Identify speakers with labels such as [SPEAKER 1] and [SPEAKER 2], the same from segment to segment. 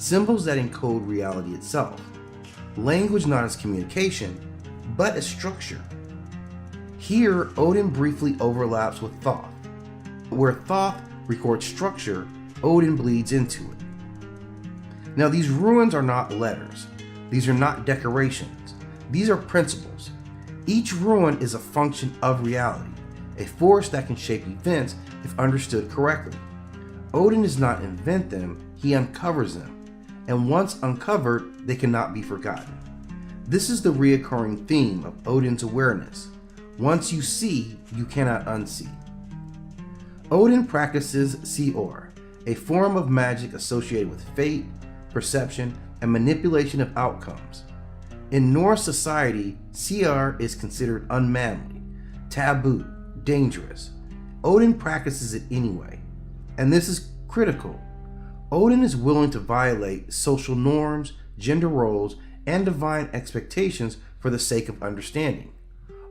[SPEAKER 1] symbols that encode reality itself. Language not as communication, but as structure. Here, Odin briefly overlaps with Thoth. Where Thoth records structure, Odin bleeds into it. Now, these runes are not letters. These are not decorations. These are principles. Each rune is a function of reality, a force that can shape events if understood correctly. Odin does not invent them, he uncovers them. And once uncovered, they cannot be forgotten. This is the reoccurring theme of Odin's awareness. Once you see, you cannot unsee. Odin practices Seor, a form of magic associated with fate, perception, and manipulation of outcomes. In Norse society, Seor is considered unmanly, taboo, dangerous. Odin practices it anyway, and this is critical. Odin is willing to violate social norms, gender roles, and divine expectations for the sake of understanding.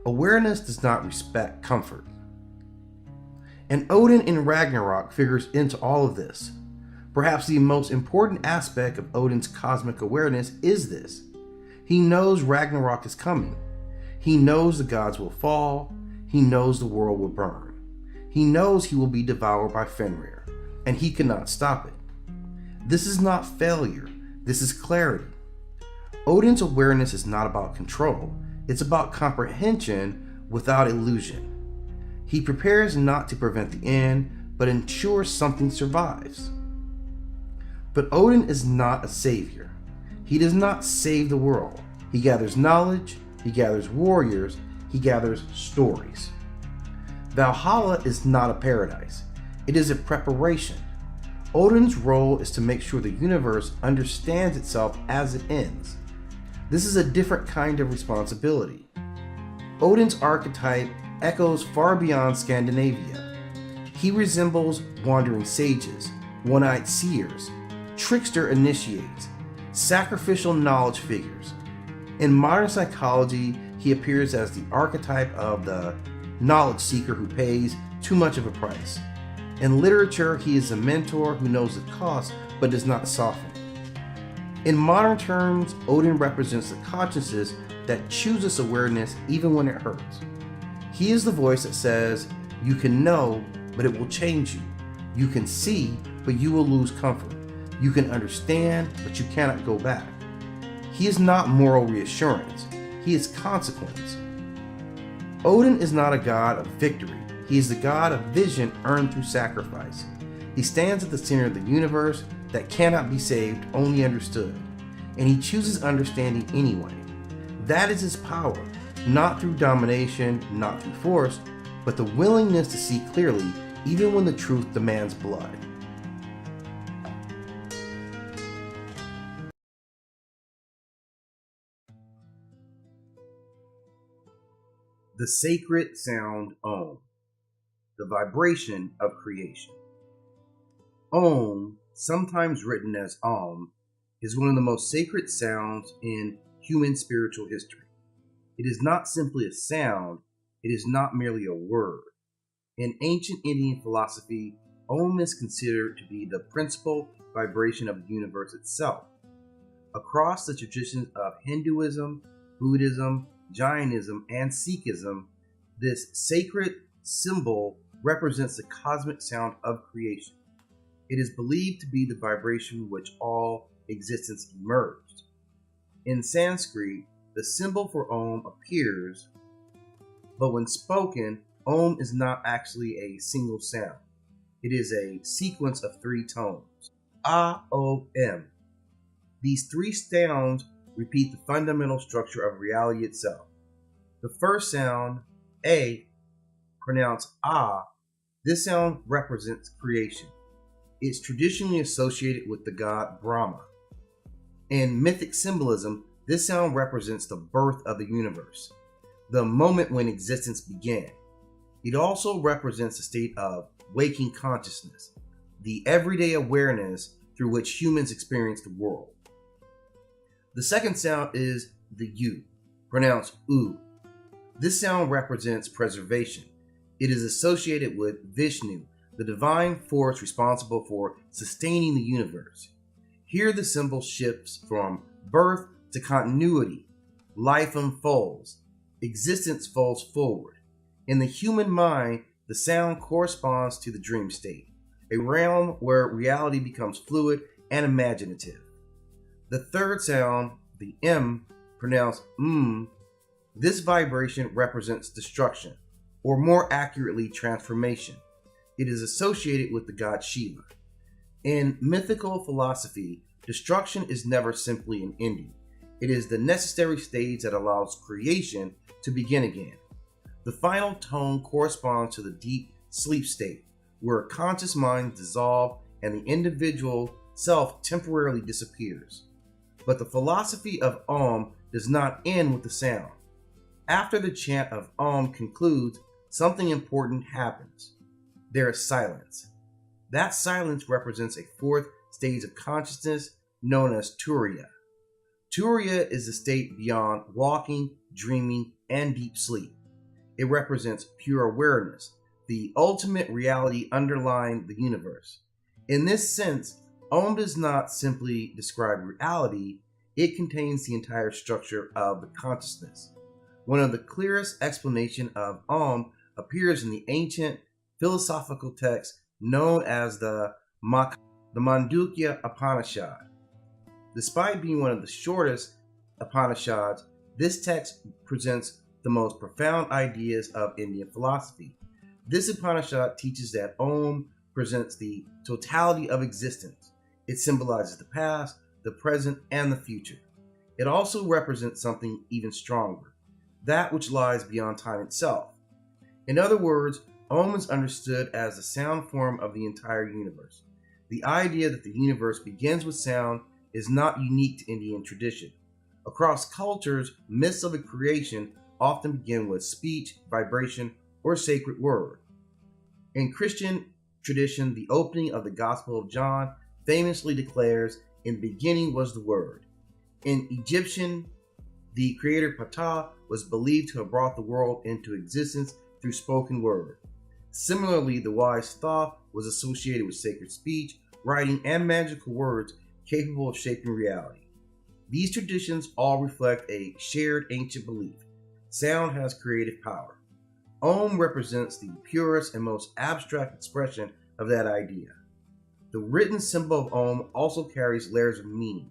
[SPEAKER 1] Awareness does not respect comfort. And Odin in Ragnarok figures into all of this. Perhaps the most important aspect of Odin's cosmic awareness is this. He knows Ragnarok is coming. He knows the gods will fall. He knows the world will burn. He knows he will be devoured by Fenrir, and he cannot stop it. This is not failure. This is clarity. Odin's awareness is not about control. It's about comprehension without illusion. He prepares not to prevent the end, but ensures something survives. But Odin is not a savior. He does not save the world. He gathers knowledge, he gathers warriors, he gathers stories. Valhalla is not a paradise. It is a preparation. Odin's role is to make sure the universe understands itself as it ends. This is a different kind of responsibility. Odin's archetype echoes far beyond Scandinavia. He resembles wandering sages, one-eyed seers, trickster initiates, sacrificial knowledge figures. In modern psychology, he appears as the archetype of the knowledge seeker who pays too much of a price. In literature, he is a mentor who knows the cost but does not soften. In modern terms, Odin represents the consciousness that chooses awareness even when it hurts. He is the voice that says, you can know, but it will change you. You can see, but you will lose comfort. You can understand, but you cannot go back. He is not moral reassurance. He is consequence. Odin is not a god of victory. He is the god of vision earned through sacrifice. He stands at the center of the universe that cannot be saved, only understood. And he chooses understanding anyway. That is his power, not through domination, not through force, but the willingness to see clearly even when the truth demands blood. The sacred sound Om, the vibration of creation. Om, sometimes written as Om, is one of the most sacred sounds in human spiritual history. It is not simply a sound, it is not merely a word. In ancient Indian philosophy, Om is considered to be the principal vibration of the universe itself. Across the traditions of Hinduism, Buddhism, Jainism, and Sikhism, this sacred symbol represents the cosmic sound of creation. It is believed to be the vibration from which all existence emerged. In Sanskrit, the symbol for Om appears, but when spoken, Om is not actually a single sound. It is a sequence of 3 tones. A, O, M. These 3 sounds repeat the fundamental structure of reality itself. The first sound, A, pronounced Ah, this sound represents creation. It's traditionally associated with the god Brahma. In mythic symbolism, this sound represents the birth of the universe, the moment when existence began. It also represents a state of waking consciousness, the everyday awareness through which humans experience the world. The second sound is the U, pronounced U. This sound represents preservation. It is associated with Vishnu, the divine force responsible for sustaining the universe. Here the symbol shifts from birth to continuity. Life unfolds. Existence falls forward. In the human mind, the sound corresponds to the dream state, a realm where reality becomes fluid and imaginative. The third sound, the M, pronounced this vibration represents destruction, or more accurately, transformation. It is associated with the god Shiva. In mythical philosophy, destruction is never simply an ending. It is the necessary stage that allows creation to begin again. The final tone corresponds to the deep sleep state, where conscious minds dissolve and the individual self temporarily disappears. But the philosophy of Om does not end with the sound. After the chant of Om concludes, something important happens. There is silence. That silence represents a fourth stage of consciousness known as Turiya. Turiya is the state beyond walking, dreaming, and deep sleep. It represents pure awareness, the ultimate reality underlying the universe. In this sense, Om does not simply describe reality, it contains the entire structure of the consciousness. One of the clearest explanations of Om appears in the ancient philosophical text known as the Mandukya Upanishad. Despite being one of the shortest Upanishads, this text presents the most profound ideas of Indian philosophy. This Upanishad teaches that Om presents the totality of existence. It symbolizes the past, the present, and the future. It also represents something even stronger, that which lies beyond time itself. In other words, Om is understood as the sound form of the entire universe. The idea that the universe begins with sound is not unique to Indian tradition. Across cultures, myths of a creation often begin with speech, vibration, or sacred word. In Christian tradition, the opening of the Gospel of John famously declares, "In the beginning was the Word." In Egyptian, the creator Ptah was believed to have brought the world into existence through spoken word. Similarly, the wise Thoth was associated with sacred speech, writing, and magical words capable of shaping reality. These traditions all reflect a shared ancient belief. Sound has creative power. Om represents the purest and most abstract expression of that idea. The written symbol of Om also carries layers of meaning.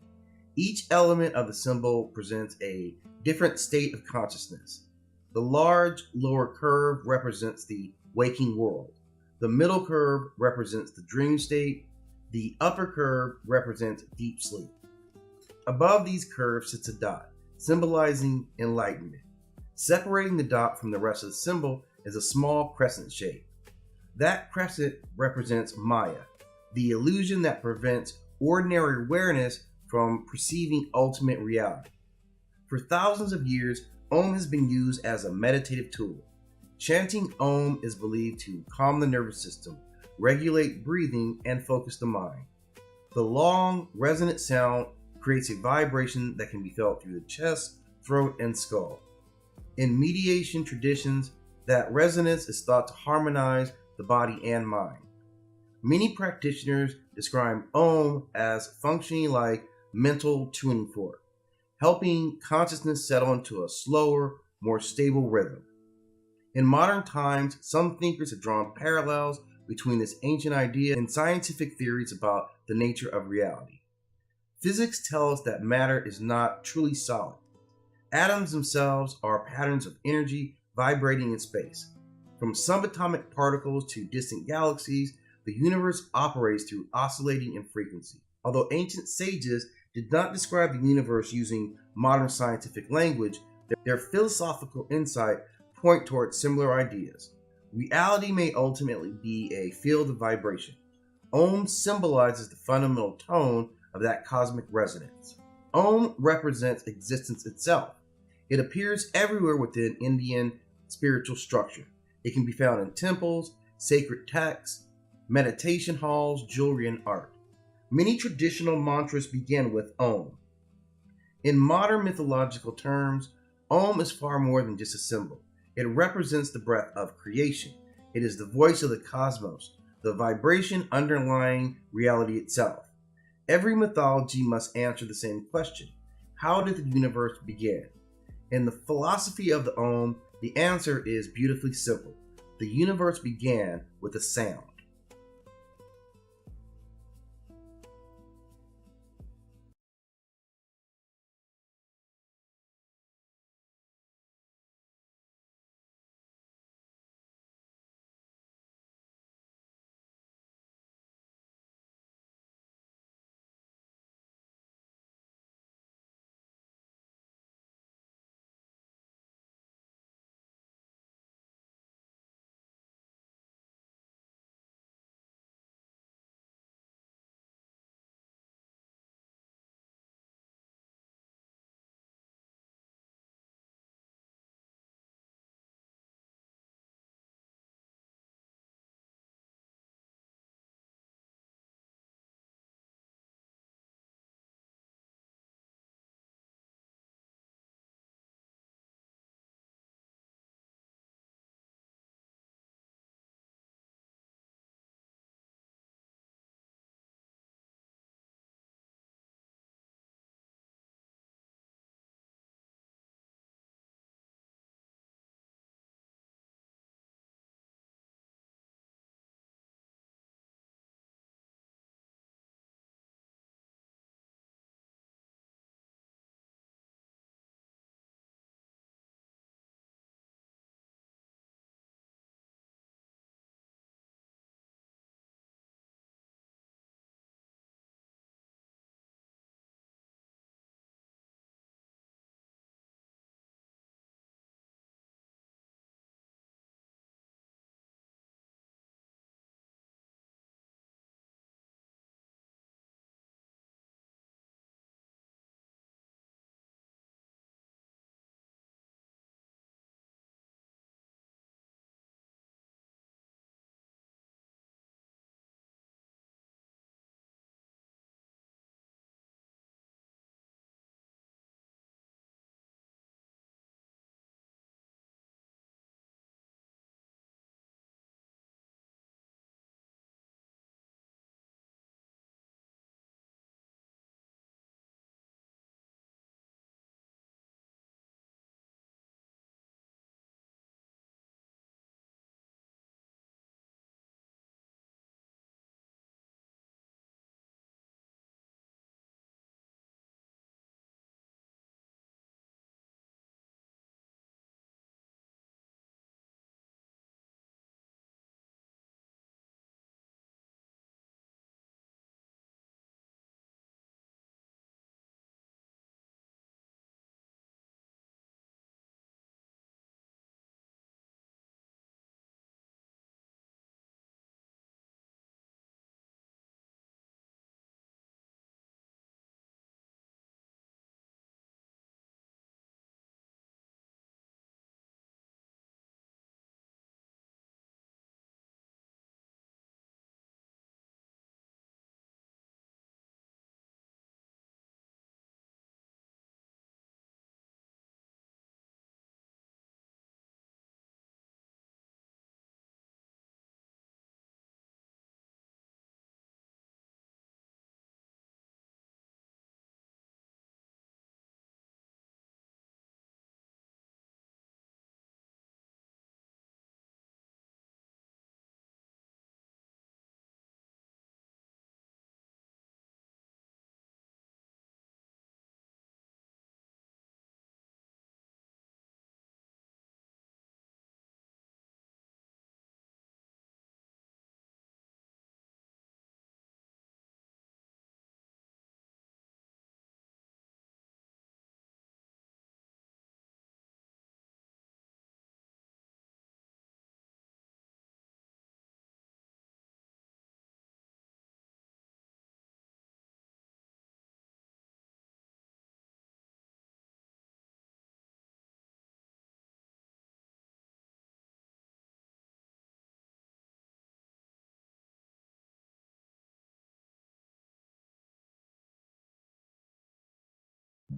[SPEAKER 1] Each element of the symbol presents a different state of consciousness. The large lower curve represents the waking world. The middle curve represents the dream state. The upper curve represents deep sleep. Above these curves sits a dot, symbolizing enlightenment. Separating the dot from the rest of the symbol is a small crescent shape. That crescent represents Maya, the illusion that prevents ordinary awareness from perceiving ultimate reality. For thousands of years, Om has been used as a meditative tool. Chanting Om is believed to calm the nervous system, regulate breathing, and focus the mind. The long, resonant sound creates a vibration that can be felt through the chest, throat, and skull. In mediation traditions, that resonance is thought to harmonize the body and mind. Many practitioners describe Om as functioning like mental tuning fork, helping consciousness settle into a slower, more stable rhythm. In modern times, some thinkers have drawn parallels between this ancient idea and scientific theories about the nature of reality. Physics tells us that matter is not truly solid. Atoms themselves are patterns of energy vibrating in space. From subatomic particles to distant galaxies, the universe operates through oscillating in frequency. Although ancient sages did not describe the universe using modern scientific language, their philosophical insight point towards similar ideas. Reality may ultimately be a field of vibration. Om symbolizes the fundamental tone of that cosmic resonance. Om represents existence itself. It appears everywhere within Indian spiritual structure. It can be found in temples, sacred texts, meditation halls, jewelry, and art. Many traditional mantras begin with Om. In modern mythological terms, Om is far more than just a symbol. It represents the breath of creation. It is the voice of the cosmos, the vibration underlying reality itself. Every mythology must answer the same question: how did the universe begin? In the philosophy of the Om, the answer is beautifully simple. The universe began with a sound.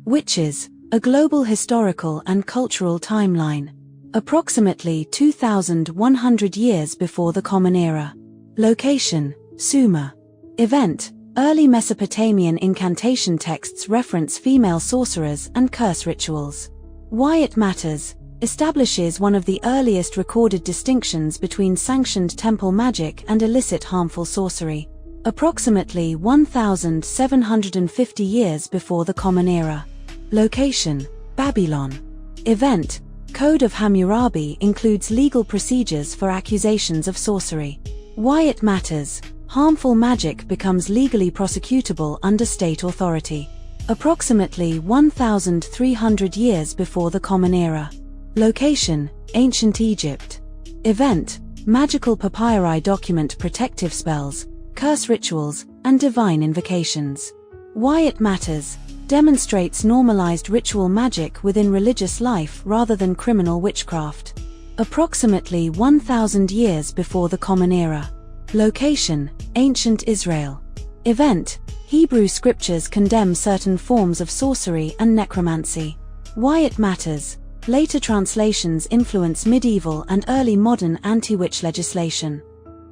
[SPEAKER 2] Witches, a global historical and cultural timeline. Approximately 2,100 years before the Common Era. Location, Sumer. Event, Early Mesopotamian incantation texts reference female sorcerers and curse rituals. Why it matters establishes one of the earliest recorded distinctions between sanctioned temple magic and illicit harmful sorcery. Approximately 1,750 years before the Common Era. Location: Babylon. Event: Code of Hammurabi includes legal procedures for accusations of sorcery. Why it matters: harmful magic becomes legally prosecutable under state authority. Approximately 1,300 years before the Common Era. Location: Ancient Egypt. Event: magical papyri document protective spells, curse rituals, and divine invocations. Why it matters: demonstrates normalized ritual magic within religious life rather than criminal witchcraft. Approximately 1,000 years before the Common Era. Location: Ancient Israel. Event: Hebrew scriptures condemn certain forms of sorcery and necromancy. Why it matters: later translations influence medieval and early modern anti-witch legislation.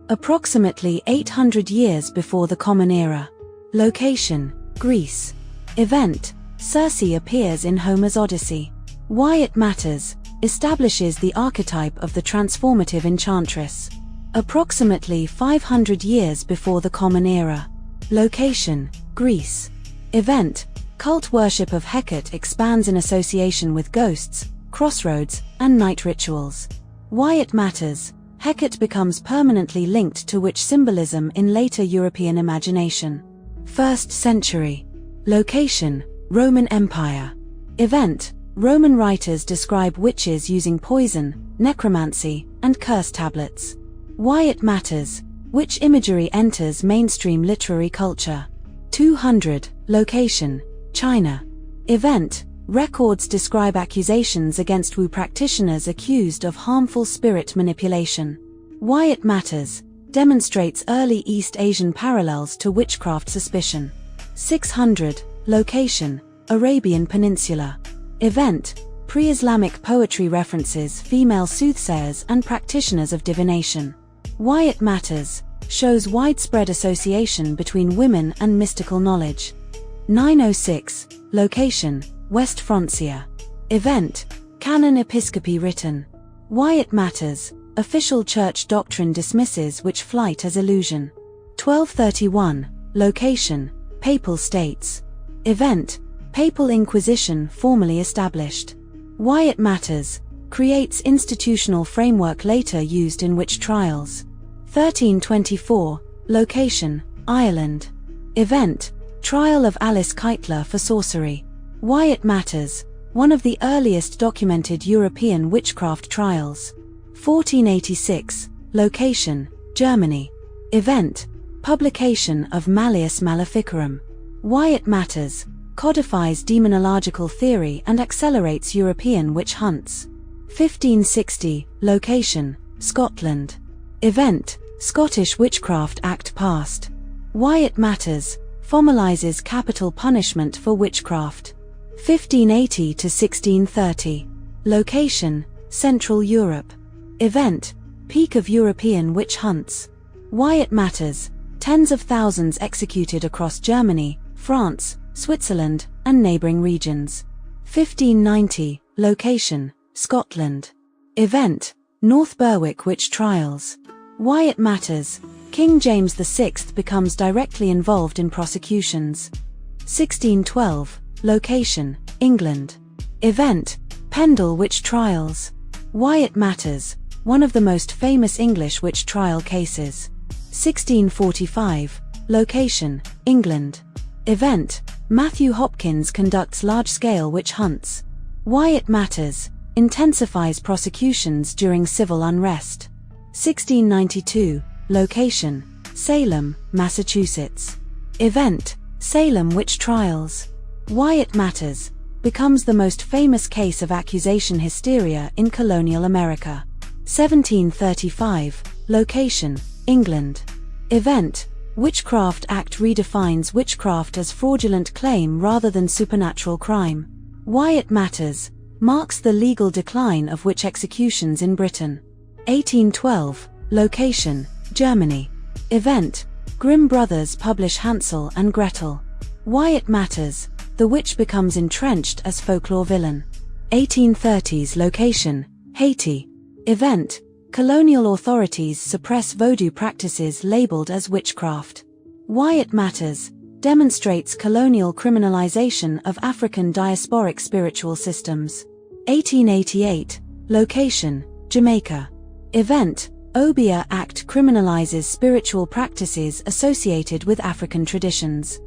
[SPEAKER 2] Approximately 800 years before the Common Era. Location: Greece. Event: Circe appears in Homer's Odyssey. Why it matters: establishes the archetype of the transformative enchantress. Approximately 500 years before the Common Era. Location: Greece. Event: cult worship of Hecate expands in association with ghosts, crossroads, and night rituals. Why it matters: Hecate becomes permanently linked to witch symbolism in later European imagination. 1st century. Location: Roman Empire. Event: Roman writers describe witches using poison, necromancy, and curse tablets. Why it matters: witch imagery enters mainstream literary culture. 200. Location: China. Event: records describe accusations against Wu practitioners accused of harmful spirit manipulation. Why it matters: demonstrates early East Asian parallels to witchcraft suspicion. 600. Location: Arabian Peninsula. Event: pre-Islamic poetry references female soothsayers and practitioners of divination. Why it matters: shows widespread association between women and mystical knowledge. 906. Location: West Francia. Event: Canon Episcopi written. Why it matters: official church doctrine dismisses witch flight as illusion. 1231. Location: Papal States. Event: Papal Inquisition formally established. Why it matters: creates institutional framework later used in witch trials. 1324. Location: Ireland. Event: Trial of Alice Keitler for sorcery. Why it matters: one of the earliest documented European witchcraft trials. 1486. Location: Germany. Event: Publication of Malleus Maleficarum. Why it matters: codifies demonological theory and accelerates European witch hunts. 1560. Location: Scotland. Event: Scottish Witchcraft Act passed. Why it matters: formalizes capital punishment for witchcraft. 1580 to 1630. Location: Central Europe. Event: Peak of European witch hunts. Why it matters: tens of thousands executed across Germany, France, Switzerland, and neighboring regions. 1590. Location: Scotland. Event: North Berwick witch trials. Why it matters: King James VI becomes directly involved in prosecutions. 1612. Location: England. Event: Pendle witch trials. Why it matters: one of the most famous English witch trial cases. 1645. Location: England. Event: Matthew Hopkins conducts large-scale witch hunts. Why it matters: intensifies prosecutions during civil unrest. 1692. Location: Salem, Massachusetts. Event: Salem witch trials. Why it matters: becomes the most famous case of accusation hysteria in colonial America. 1735. Location: England. Event: Witchcraft Act redefines witchcraft as fraudulent claim rather than supernatural crime. Why it matters: marks the legal decline of witch executions in Britain. 1812. Location: Germany. Event: Grimm brothers publish Hansel and Gretel. Why it matters. The witch becomes entrenched as folklore villain. 1830s location, Haiti. Event, colonial authorities suppress voodoo practices labeled as witchcraft. Why it matters, demonstrates colonial criminalization of African diasporic spiritual systems. 1888, location, Jamaica. Event, Obia Act criminalizes spiritual practices associated with African traditions.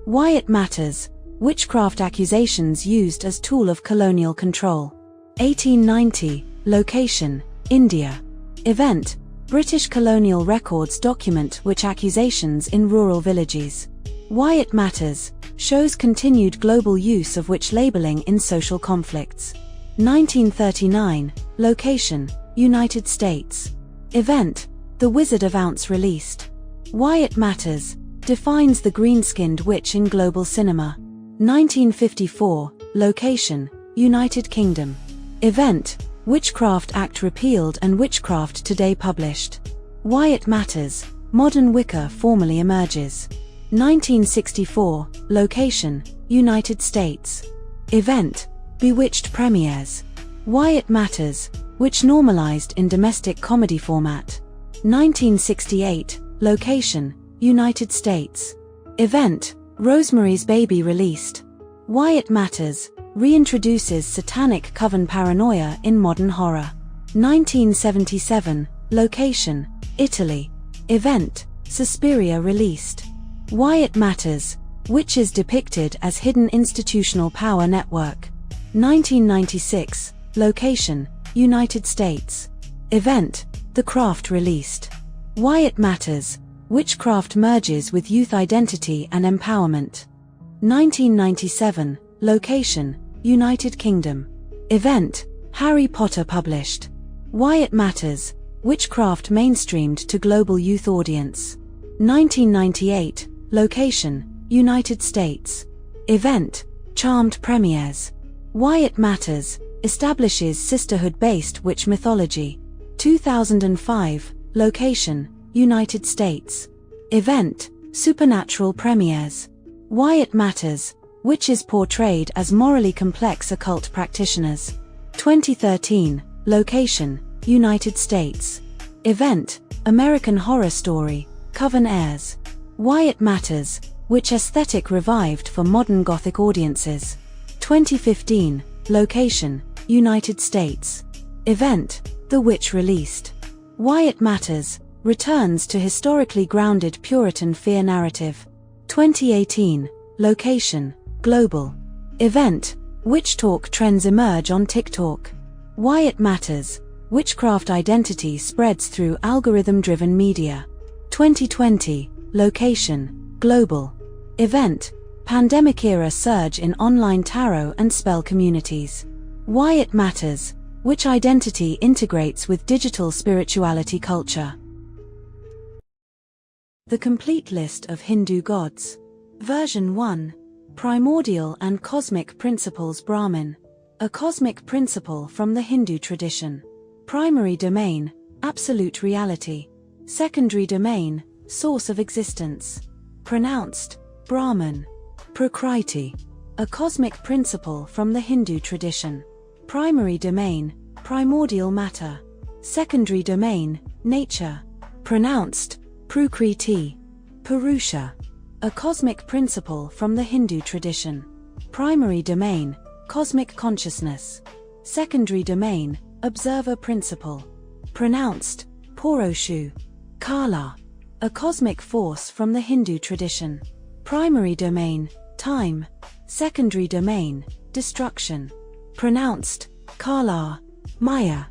[SPEAKER 2] Why it matters, witchcraft accusations used as tool of colonial control. 1890, location, India. Event, British colonial records document witch accusations in rural villages. Why it matters, shows continued global use of witch labeling in social conflicts. 1939, location, United States. Event, The Wizard of Oz released. Why it matters, defines the green-skinned witch in global cinema. 1954, location, United Kingdom. Event, Witchcraft Act repealed and Witchcraft Today published. Why it matters, modern Wicca formally emerges. 1964, location, United States. Event, Bewitched premieres. Why it matters, which normalized in domestic comedy format. 1968, location, United States. Event, Rosemary's Baby released. Why it matters, reintroduces satanic coven paranoia in modern horror. 1977, location, Italy. Event, Suspiria released. Why it matters, witches depicted as hidden institutional power network. 1996, location, United States. Event, The Craft released. Why it matters, witchcraft merges with youth identity and empowerment. 1997, location, United Kingdom. Event, Harry Potter published. Why it matters, witchcraft mainstreamed to global youth audience. 1998, location, United States. Event, Charmed premieres. Why it matters, establishes sisterhood-based witch mythology. 2005, location, United States. Event, Supernatural premieres. Why it matters, witches portrayed as morally complex occult practitioners. 2013, location, United States. Event, American Horror Story, Coven airs. Why it matters, which aesthetic revived for modern Gothic audiences. 2015, location, United States. Event, The Witch released. Why it matters, returns to historically grounded Puritan fear narrative. 2018, location, global. Event, Witch talk trends emerge on TikTok. Why it matters, witchcraft identity spreads through algorithm-driven media. 2020, location, global. Event, pandemic-era surge in online tarot and spell communities. Why it matters, which identity integrates with digital spirituality culture. The complete list of Hindu gods. Version 1. Primordial and Cosmic Principles Brahman. A cosmic principle from the Hindu tradition. Primary domain, absolute reality. Secondary domain, source of existence. Pronounced, Brahman. Prakriti. A cosmic principle from the Hindu tradition. Primary domain, primordial matter. Secondary domain, nature. Pronounced, Prakriti. Purusha. A cosmic principle from the Hindu tradition. Primary domain, cosmic consciousness. Secondary domain, observer principle. Pronounced, Purushu. Kala. A cosmic force from the Hindu tradition. Primary domain, time. Secondary domain, destruction. Pronounced, Kala. Maya.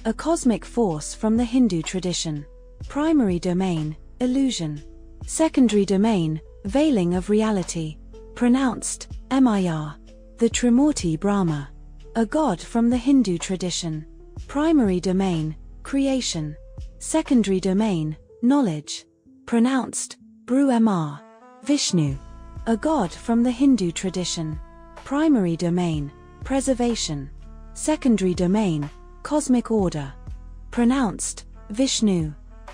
[SPEAKER 2] A cosmic force from the Hindu tradition. Primary domain, illusion. Secondary domain, veiling of reality. Pronounced, Maya. The Trimurti Brahma. A god from the Hindu tradition. Primary domain, creation. Secondary domain, knowledge. Pronounced, Brahma. Vishnu. A god from the Hindu tradition. Primary domain, preservation. Secondary domain, cosmic order. Pronounced, Vishnu.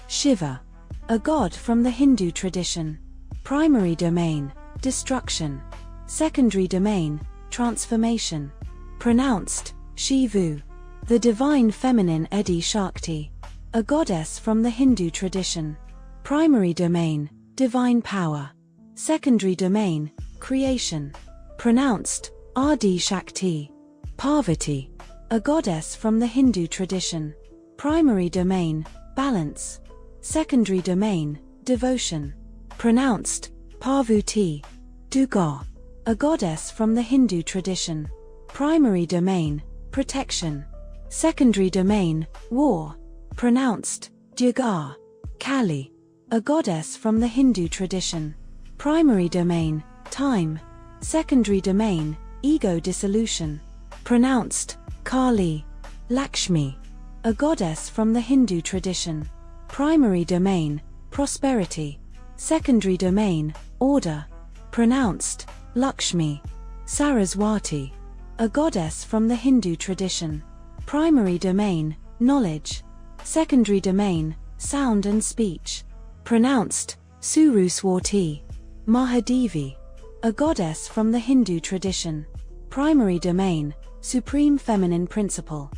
[SPEAKER 2] Shiva. a god from the Hindu tradition. Primary domain, destruction. Secondary domain, transformation. Pronounced, Shivu. The divine feminine Edi Shakti, a goddess from the Hindu tradition. Primary domain, divine power. Secondary domain, creation. Pronounced, Adi Shakti. Parvati, a goddess from the Hindu tradition. Primary domain, balance. Secondary domain, devotion. Pronounced, Parvati. Durga, a goddess from the Hindu tradition. Primary domain, protection. Secondary domain, war. Pronounced, Durga. Kali, a goddess from the Hindu tradition. Primary domain, time. Secondary domain, ego dissolution. Pronounced, Kali. Lakshmi, a goddess from the Hindu tradition. Primary domain, prosperity. Secondary domain, order. Pronounced, Lakshmi. Saraswati, a goddess from the Hindu tradition. Primary domain, knowledge. Secondary domain, sound and speech. Pronounced, Suruswati. Mahadevi, a goddess from the Hindu tradition. Primary domain, supreme feminine principle.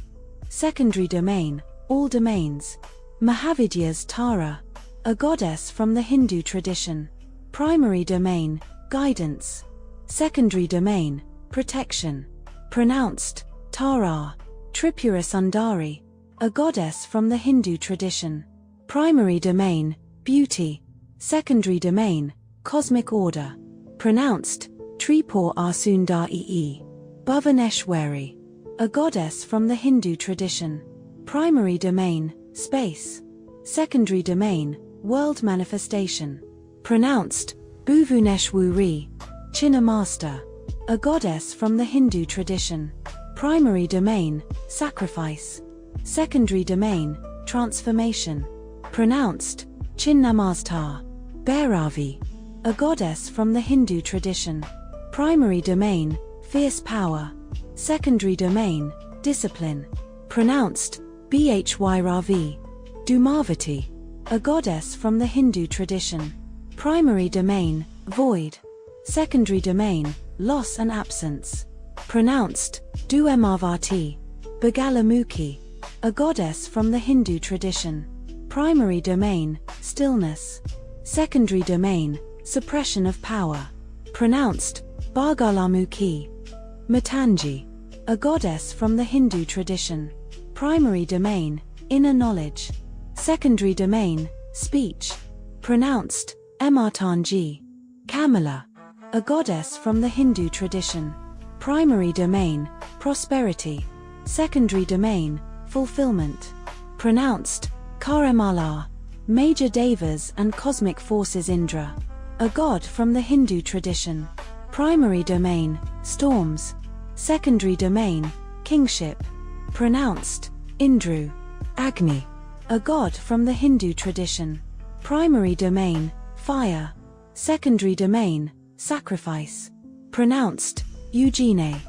[SPEAKER 2] Secondary domain, all domains. Mahavidya's Tara, a goddess from the Hindu tradition. Primary domain, guidance. Secondary domain, protection. Pronounced, Tara. Tripura Sundari, a goddess from the Hindu tradition. Primary domain, beauty. Secondary domain, cosmic order. Pronounced, Tripur Asundari. Bhuvaneshwari, a goddess from the Hindu tradition. Primary domain, space. Secondary domain, world manifestation. Pronounced, Bhuvaneshwari. Chinnamaster, a goddess from the Hindu tradition. Primary domain, sacrifice. Secondary domain, transformation. Pronounced, Chinnamaster. Bhairavi, a goddess from the Hindu tradition. Primary domain, fierce power. Secondary domain, discipline. Pronounced, Bhyravi. Dhumavati, a goddess from the Hindu tradition. Primary domain, void. Secondary domain, loss and absence. Pronounced, Duemavati. Bagalamukhi, a goddess from the Hindu tradition. Primary domain, stillness. Secondary domain, suppression of power. Pronounced, Bagalamukhi. Matangi, a goddess from the Hindu tradition. Primary domain, inner knowledge. Secondary domain, speech. Pronounced, Ematangi. Kamala, a goddess from the Hindu tradition. Primary domain, prosperity. Secondary domain, fulfillment. Pronounced, Karamala. Major devas and cosmic forces Indra, a god from the Hindu tradition. Primary domain, storms. Secondary domain, kingship. Pronounced, Indru. Agni, a god from the Hindu tradition. Primary domain, fire. Secondary domain, sacrifice. Pronounced, Eugene.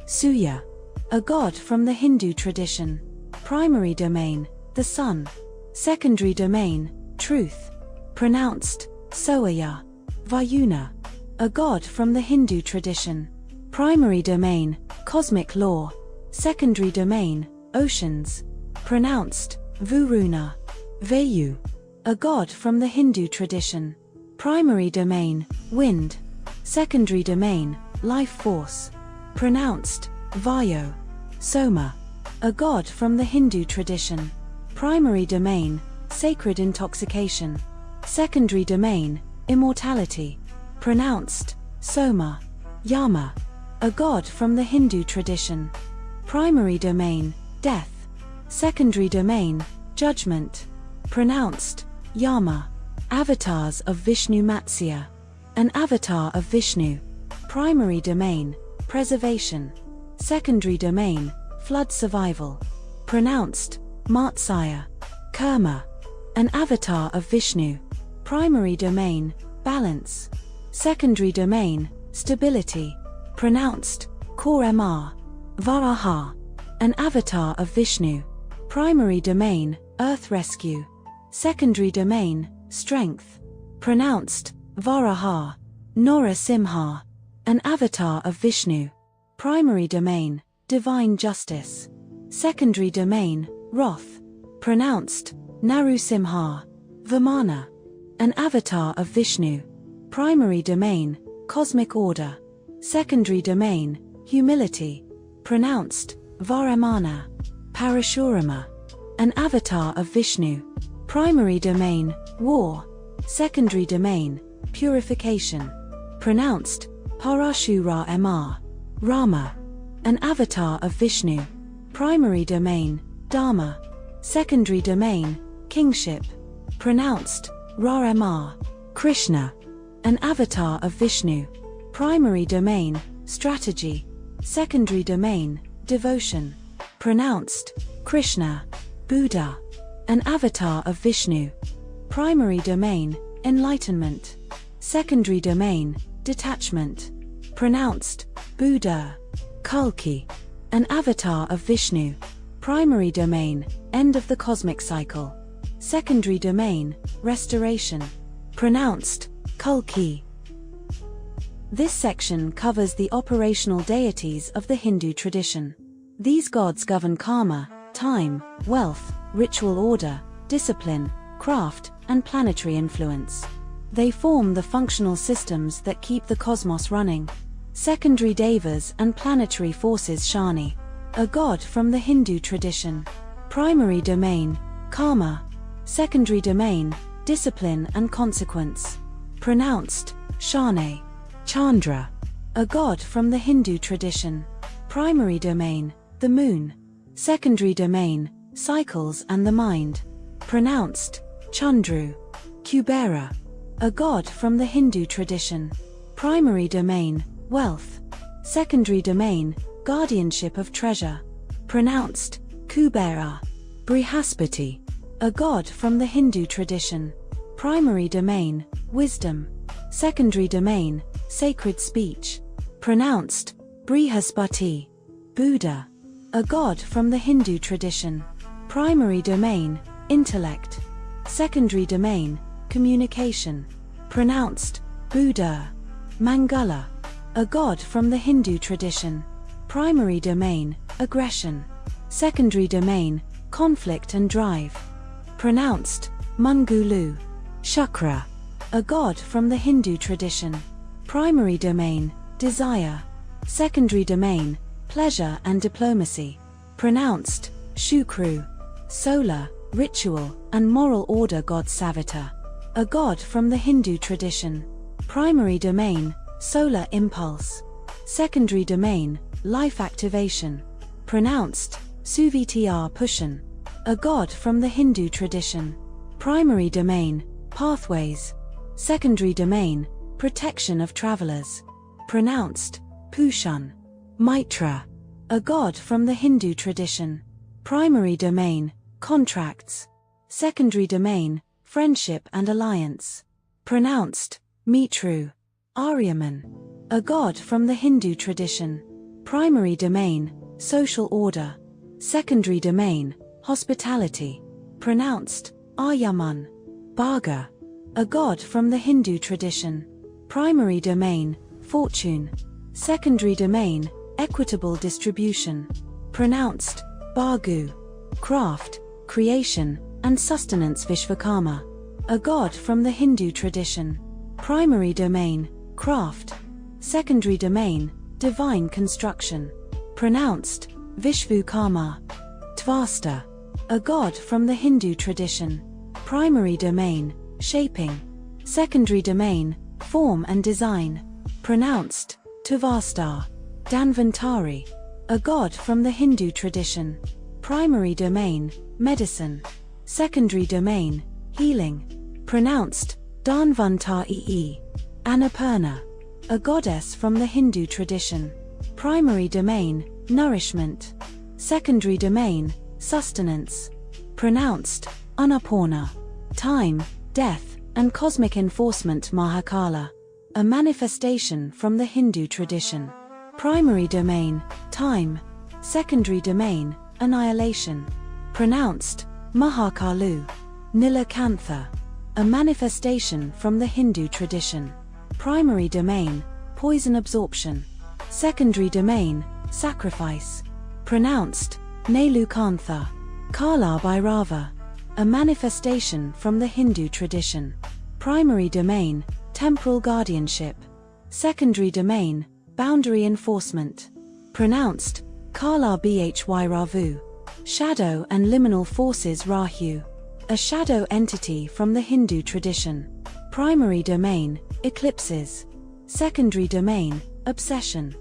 [SPEAKER 2] Suya, a god from the Hindu tradition. Primary domain, the sun. Secondary domain, truth. Pronounced, Soaya. Vayuna, a god from the Hindu tradition. Primary domain, cosmic law. Secondary domain, oceans. Pronounced, Vuruna. Vayu, a god from the Hindu tradition. Primary domain, wind. Secondary domain, life force. Pronounced, Vayo. Soma, a god from the Hindu tradition. Primary domain, sacred intoxication. Secondary domain, immortality. Pronounced, Soma. Yama, a god from the Hindu tradition. Primary domain, death. Secondary domain, judgment. Pronounced, Yama. Avatars of Vishnu Matsya, an avatar of Vishnu. Primary domain, preservation. Secondary domain, flood survival. Pronounced, Matsya. Kurma, an avatar of Vishnu. Primary domain, balance. Secondary domain, stability. Pronounced, Korema. Varaha, an avatar of Vishnu. Primary domain, earth rescue. Secondary domain, strength. Pronounced Varaha. Narasimha. An avatar of Vishnu. Primary domain, divine justice. Secondary domain, wrath. Pronounced Narusimha. Vamana. An avatar of Vishnu. Primary domain, cosmic order. Secondary domain, humility. Pronounced Varamana. Parashurama. An avatar of Vishnu. Primary domain, war. Secondary domain, purification. Pronounced Parashurama. Rama. An avatar of Vishnu. Primary domain, Dharma. Secondary domain, kingship. Pronounced Rarama. Krishna. An avatar of Vishnu. Primary domain, strategy. Secondary domain, devotion. Pronounced Krishna. Buddha. An avatar of Vishnu. Primary domain, enlightenment. Secondary domain, detachment. Pronounced Buddha. Kalki. An avatar of Vishnu. Primary domain, end of the cosmic cycle. Secondary domain, restoration. Pronounced Kalki. This section covers the operational deities of the Hindu tradition. These gods govern karma, time, wealth, ritual order, discipline, craft, and planetary influence. They form the functional systems that keep the cosmos running. Secondary devas and planetary forces. Shani. A god from the Hindu tradition. Primary domain, karma. Secondary domain, discipline and consequence. Pronounced Shane. Chandra. A god from the Hindu tradition. Primary domain, the moon. Secondary domain, cycles and the mind. Pronounced Chandru. Kubera. A god from the Hindu tradition. Primary domain, wealth. Secondary domain, guardianship of treasure. Pronounced Kubera. Brihaspati. A god from the Hindu tradition. Primary domain, wisdom. Secondary domain, sacred speech. Pronounced Brihaspati. Buddha. A god from the Hindu tradition. Primary domain, intellect. Secondary domain, communication. Pronounced Buddha. Mangala. A god from the Hindu tradition. Primary domain, aggression. Secondary domain, conflict and drive. Pronounced Mangulu. Shukra. A god from the Hindu tradition. Primary domain, desire. Secondary domain, pleasure and diplomacy. Pronounced Shukru. Solar, ritual, and moral order god Savita. A god from the Hindu tradition. Primary domain, solar impulse. Secondary domain, life activation. Pronounced Suvitr Pushan. A god from the Hindu tradition. Primary domain, pathways. Secondary domain, protection of travelers. Pronounced Pushan. Mitra. A god from the Hindu tradition. Primary domain, contracts. Secondary domain, friendship and alliance. Pronounced Mitru. Aryaman. A god from the Hindu tradition. Primary domain, social order. Secondary domain, hospitality. Pronounced Aryaman. Bhaga. A god from the Hindu tradition. Primary domain, fortune. Secondary domain, equitable distribution. Pronounced Bhagu. Craft, creation, and sustenance. Vishvakarma. A god from the Hindu tradition. Primary domain, craft. Secondary domain, divine construction. Pronounced Vishvukarma. Tvasta. A god from the Hindu tradition. Primary domain, shaping. Secondary domain, form and design. Pronounced Tuvastar. Danvantari. A god from the Hindu tradition. Primary domain, medicine. Secondary domain, healing. Pronounced Danvantari. Annapurna. A goddess from the Hindu tradition. Primary domain, nourishment. Secondary domain, sustenance. Pronounced Annapurna. Time, death, and cosmic enforcement. Mahakala. A manifestation from the Hindu tradition. Primary domain, time. Secondary domain, annihilation. Pronounced Mahakalu. Nilakantha. a manifestation from the Hindu tradition. Primary domain, poison absorption. Secondary domain, sacrifice. Pronounced, Nelukantha. Kala Bhairava, a manifestation from the Hindu tradition. Primary domain, temporal guardianship. Secondary domain, boundary enforcement. Pronounced, Kala Bhyravu. Shadow and liminal forces Rahu, a shadow entity from the Hindu tradition. Primary domain, eclipses. Secondary domain, obsession.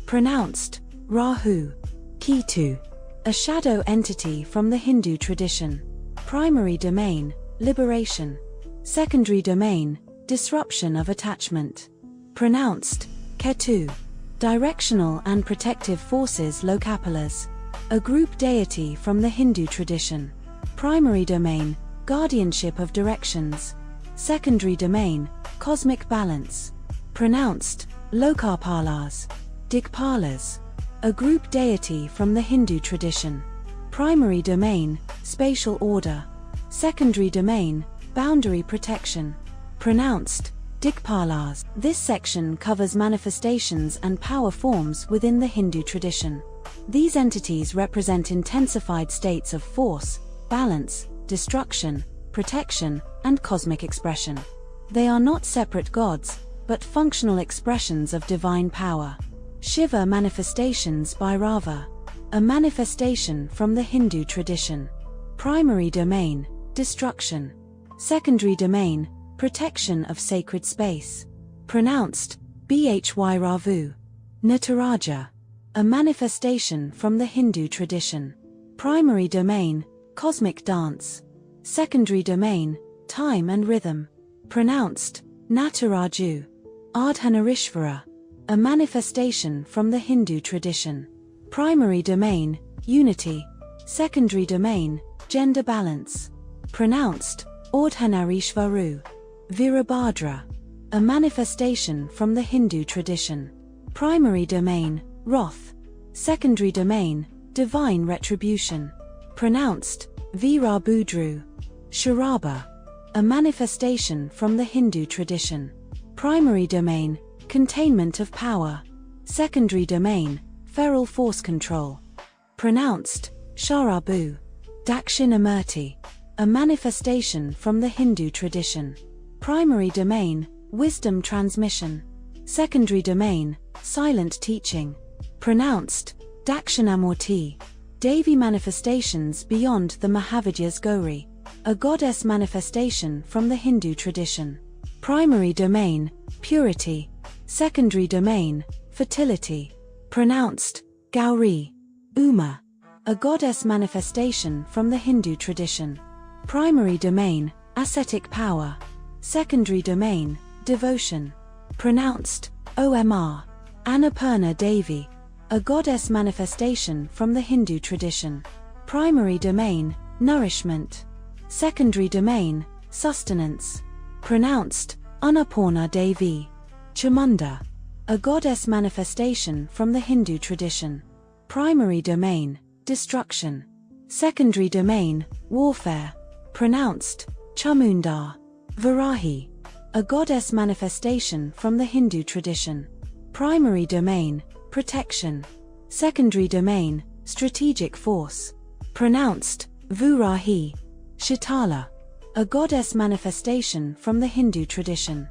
[SPEAKER 2] Pronounced, Rahu. Ketu, a shadow entity from the Hindu tradition. Primary domain, liberation. Secondary domain, disruption of attachment. Pronounced, Ketu. Directional and protective forces Lokapalas, a group deity from the Hindu tradition. Primary domain, guardianship of directions. Secondary domain, cosmic balance. Pronounced, Lokapalas. Dikpalas, a group deity from the Hindu tradition. Primary domain, spatial order. Secondary domain, boundary protection. Pronounced, Dikpalas. This section covers manifestations and power forms within the Hindu tradition. These entities represent intensified states of force, balance, destruction, protection, and cosmic expression. They are not separate gods, but functional expressions of divine power. Shiva manifestations Bhairava, a manifestation from the Hindu tradition. Primary domain, destruction. Secondary domain, protection of sacred space. Pronounced, Bhyravu. Nataraja, a manifestation from the Hindu tradition. Primary domain, cosmic dance. Secondary domain, time and rhythm. Pronounced, Nataraju. Ardhanarishvara, a manifestation from the Hindu tradition. Primary domain, unity. Secondary domain, gender balance. Pronounced, Ardhanarishvaru. Virabhadra, a manifestation from the Hindu tradition. Primary domain, wrath. Secondary domain, divine retribution. Pronounced, Virabhudru. Sharaba, a manifestation from the Hindu tradition. Primary domain, containment of power. Secondary domain, feral force control. Pronounced, Sharabu. Dakshinamurti, a manifestation from the Hindu tradition. Primary domain, wisdom transmission. Secondary domain, silent teaching. Pronounced, Dakshinamurti. Devi manifestations beyond the Mahavidyas Gauri, a goddess manifestation from the Hindu tradition. Primary domain, purity. Secondary domain, fertility. Pronounced, Gauri. Uma, a goddess manifestation from the Hindu tradition. Primary domain, ascetic power. Secondary domain, devotion. Pronounced, Omr. Annapurna Devi, a goddess manifestation from the Hindu tradition. Primary domain, nourishment. Secondary domain, sustenance. Pronounced, Annapurna Devi. Chamunda, a goddess manifestation from the Hindu tradition. Primary domain, destruction. Secondary domain, warfare. Pronounced, Chamunda. Varahi, a goddess manifestation from the Hindu tradition. Primary domain, protection. Secondary domain, strategic force. Pronounced, Vurahi. Shitala, a goddess manifestation from the Hindu tradition.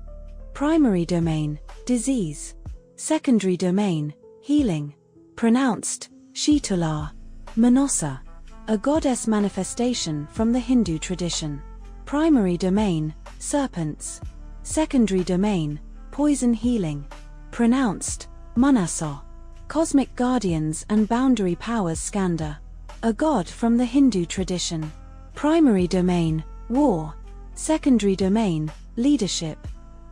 [SPEAKER 2] Primary domain, disease. Secondary domain, healing. Pronounced, Shitala. Manasa, a goddess manifestation from the Hindu tradition. Primary domain, serpents. Secondary domain, poison healing. Pronounced, Manasa. Cosmic guardians and boundary powers Skanda, a god from the Hindu tradition. Primary domain, war. Secondary domain, leadership.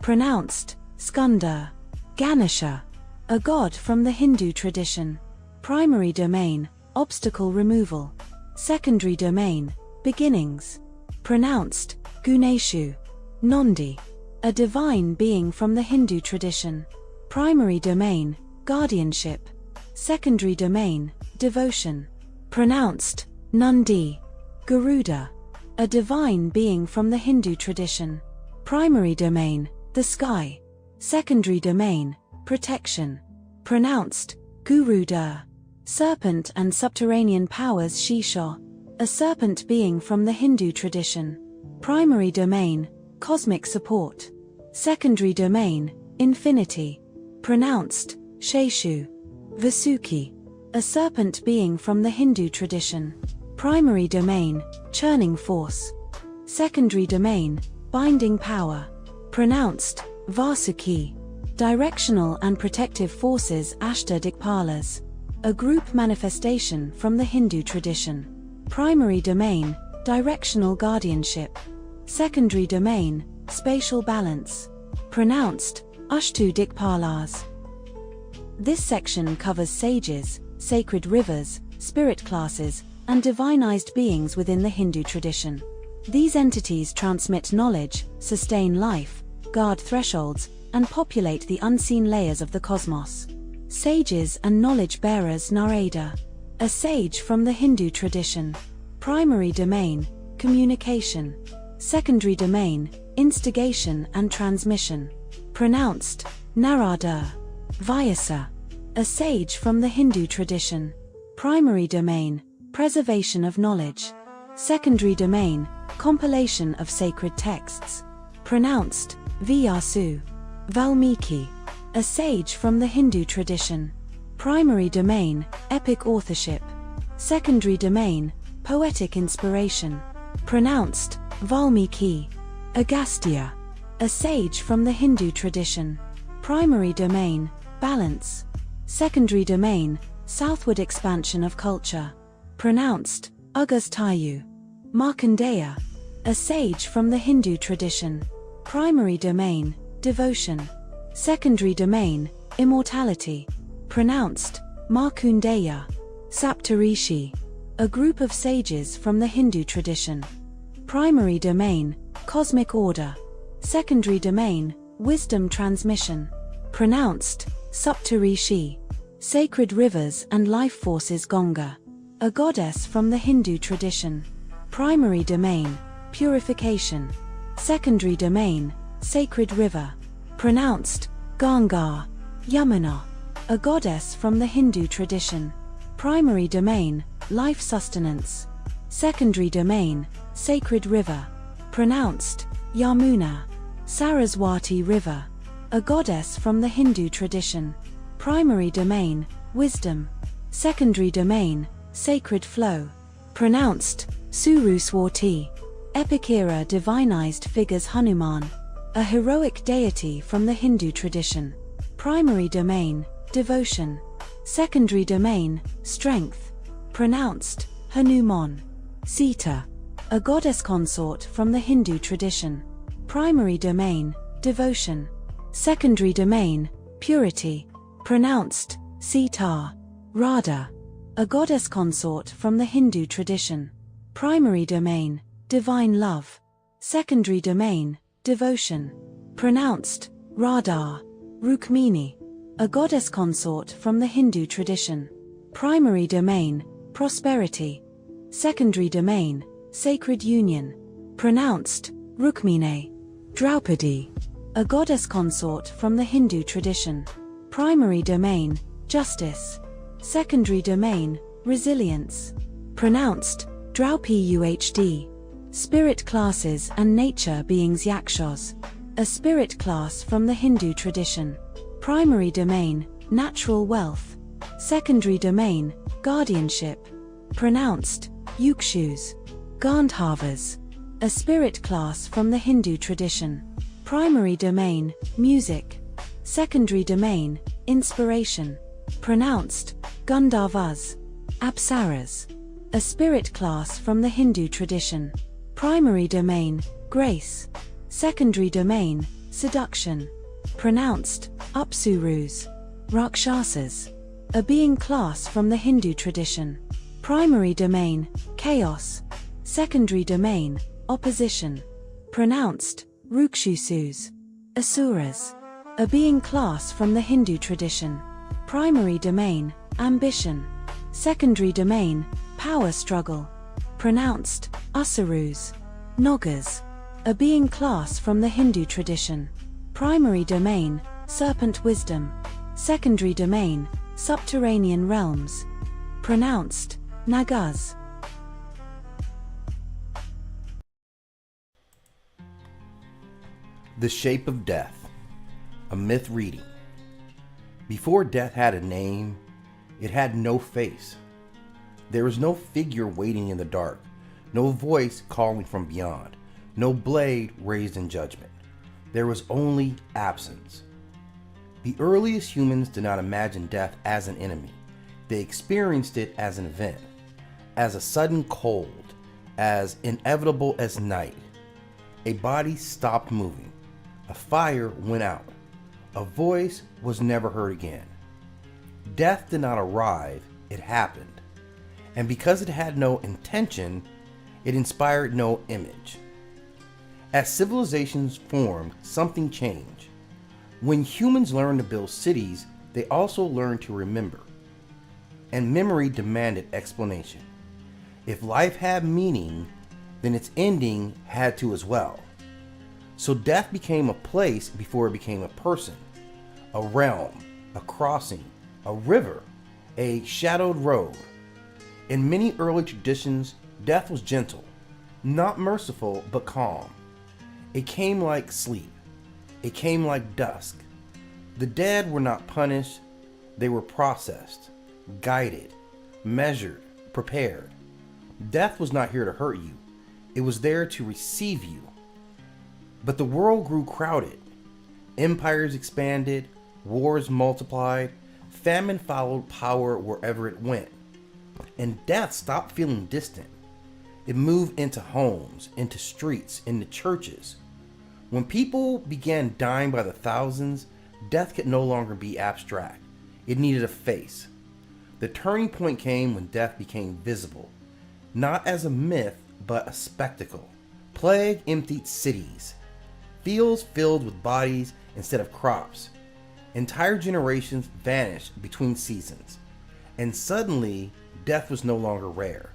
[SPEAKER 2] Pronounced, Skanda. Ganesha, a god from the Hindu tradition. Primary domain, obstacle removal. Secondary domain, beginnings. Pronounced, Guneshu. Nandi, a divine being from the Hindu tradition. Primary domain, guardianship. Secondary domain, devotion. Pronounced, Nandi. Garuda, a divine being from the Hindu tradition. Primary domain, the sky. Secondary domain, protection. Pronounced, Guru-dur. Serpent and subterranean powers Shisha, a serpent being from the Hindu tradition. Primary domain, cosmic support. Secondary domain, infinity. Pronounced, Sheshu. Vasuki, a serpent being from the Hindu tradition. Primary domain, churning force. Secondary domain, binding power. Pronounced, Vasuki. Directional and protective forces Ashta Dikpalas, a group manifestation from the Hindu tradition. Primary domain, directional guardianship. Secondary domain, spatial balance. Pronounced, Ashtu Dikpalas. This section covers sages, sacred rivers, spirit classes, and divinized beings within the Hindu tradition. These entities transmit knowledge, sustain life, guard thresholds, and populate the unseen layers of the cosmos. Sages and knowledge bearers Narada, a sage from the Hindu tradition. Primary domain, communication. Secondary domain, instigation and transmission. Pronounced, Narada. Vyasa, a sage from the Hindu tradition. Primary domain, preservation of knowledge. Secondary domain, compilation of sacred texts. Pronounced, Vyasu. Valmiki, a sage from the Hindu tradition. Primary domain, epic authorship. Secondary domain, poetic inspiration. Pronounced, Valmiki. Agastya, a sage from the Hindu tradition. Primary domain, balance. Secondary domain, southward expansion of culture. Pronounced, Agastayu. Markandeya, a sage from the Hindu tradition. Primary domain, devotion. Secondary domain, immortality. Pronounced, Markandeya. Saptarishi, a group of sages from the Hindu tradition. Primary domain, cosmic order. Secondary domain, wisdom transmission. Pronounced, Saptarishi. Sacred rivers and life forces Ganga, a goddess from the Hindu tradition. Primary domain, purification. Secondary domain, sacred river. Pronounced, Ganga. Yamuna, a goddess from the Hindu tradition. Primary domain, life sustenance. Secondary domain, sacred river. Pronounced, Yamuna. Saraswati river, a goddess from the Hindu tradition. Primary domain, wisdom. Secondary domain, sacred flow. Pronounced, Suruswati. Epic era divinized figures Hanuman, a heroic deity from the Hindu tradition. Primary domain, devotion. Secondary domain, strength. Pronounced, Hanuman. Sita, a goddess consort from the Hindu tradition. Primary domain, devotion. Secondary domain, purity. Pronounced, Sita. Radha, a goddess consort from the Hindu tradition. Primary domain, divine love. Secondary domain, devotion. Pronounced, Radha. Rukmini, a goddess consort from the Hindu tradition. Primary domain, prosperity. Secondary domain, sacred union. Pronounced, Rukmine. Draupadi, a goddess consort from the Hindu tradition. Primary domain, justice. Secondary domain, resilience. Pronounced, Draupi. Spirit classes and nature beings Yakshas, a spirit class from the Hindu tradition. Primary domain, natural wealth. Secondary domain, guardianship. Pronounced, Yukshus. Gandharvas, a spirit class from the Hindu tradition. Primary domain, music. Secondary domain, inspiration. Pronounced, Gandharvas. Apsaras, a spirit class from the Hindu tradition. Primary domain, grace. Secondary domain, seduction. Pronounced, Apsurus. Rakshasas, a being class from the Hindu tradition. Primary domain, chaos. Secondary domain, opposition. Pronounced, Rukshusus. Asuras, a being class from the Hindu tradition. Primary domain, ambition. Secondary domain, power struggle. Pronounced, Asurus. Nagas, a being class from the Hindu tradition. Primary domain, serpent wisdom. Secondary domain, subterranean realms. Pronounced, Nagas.
[SPEAKER 1] The Shape of Death, a myth reading. Before death had a name, it had no face. There was no figure waiting in the dark, no voice calling from beyond, no blade raised in judgment. There was only absence. The earliest humans did not imagine death as an enemy. They experienced it as an event, as a sudden cold, as inevitable as night. A body stopped moving. A fire went out. A voice was never heard again. Death did not arrive, it happened. And because it had no intention, it inspired no image. As civilizations formed, something changed. When humans learned to build cities, they also learned to remember. And memory demanded explanation. If life had meaning, then its ending had to as well. So death became a place before it became a person, a realm, a crossing, a river, a shadowed road. In many early traditions, death was gentle, not merciful, but calm. It came like sleep. It came like dusk. The dead were not punished, they were processed, guided, measured, prepared. Death was not here to hurt you, it was there to receive you. But the world grew crowded. Empires expanded, wars multiplied, famine followed power wherever it went. And death stopped feeling distant. It moved into homes, into streets, into churches. When people began dying by the thousands, death could no longer be abstract. It needed a face. The turning point came when death became visible, not as a myth, but a spectacle. Plague emptied cities. Fields filled with bodies instead of crops. Entire generations vanished between seasons. And suddenly, death was no longer rare.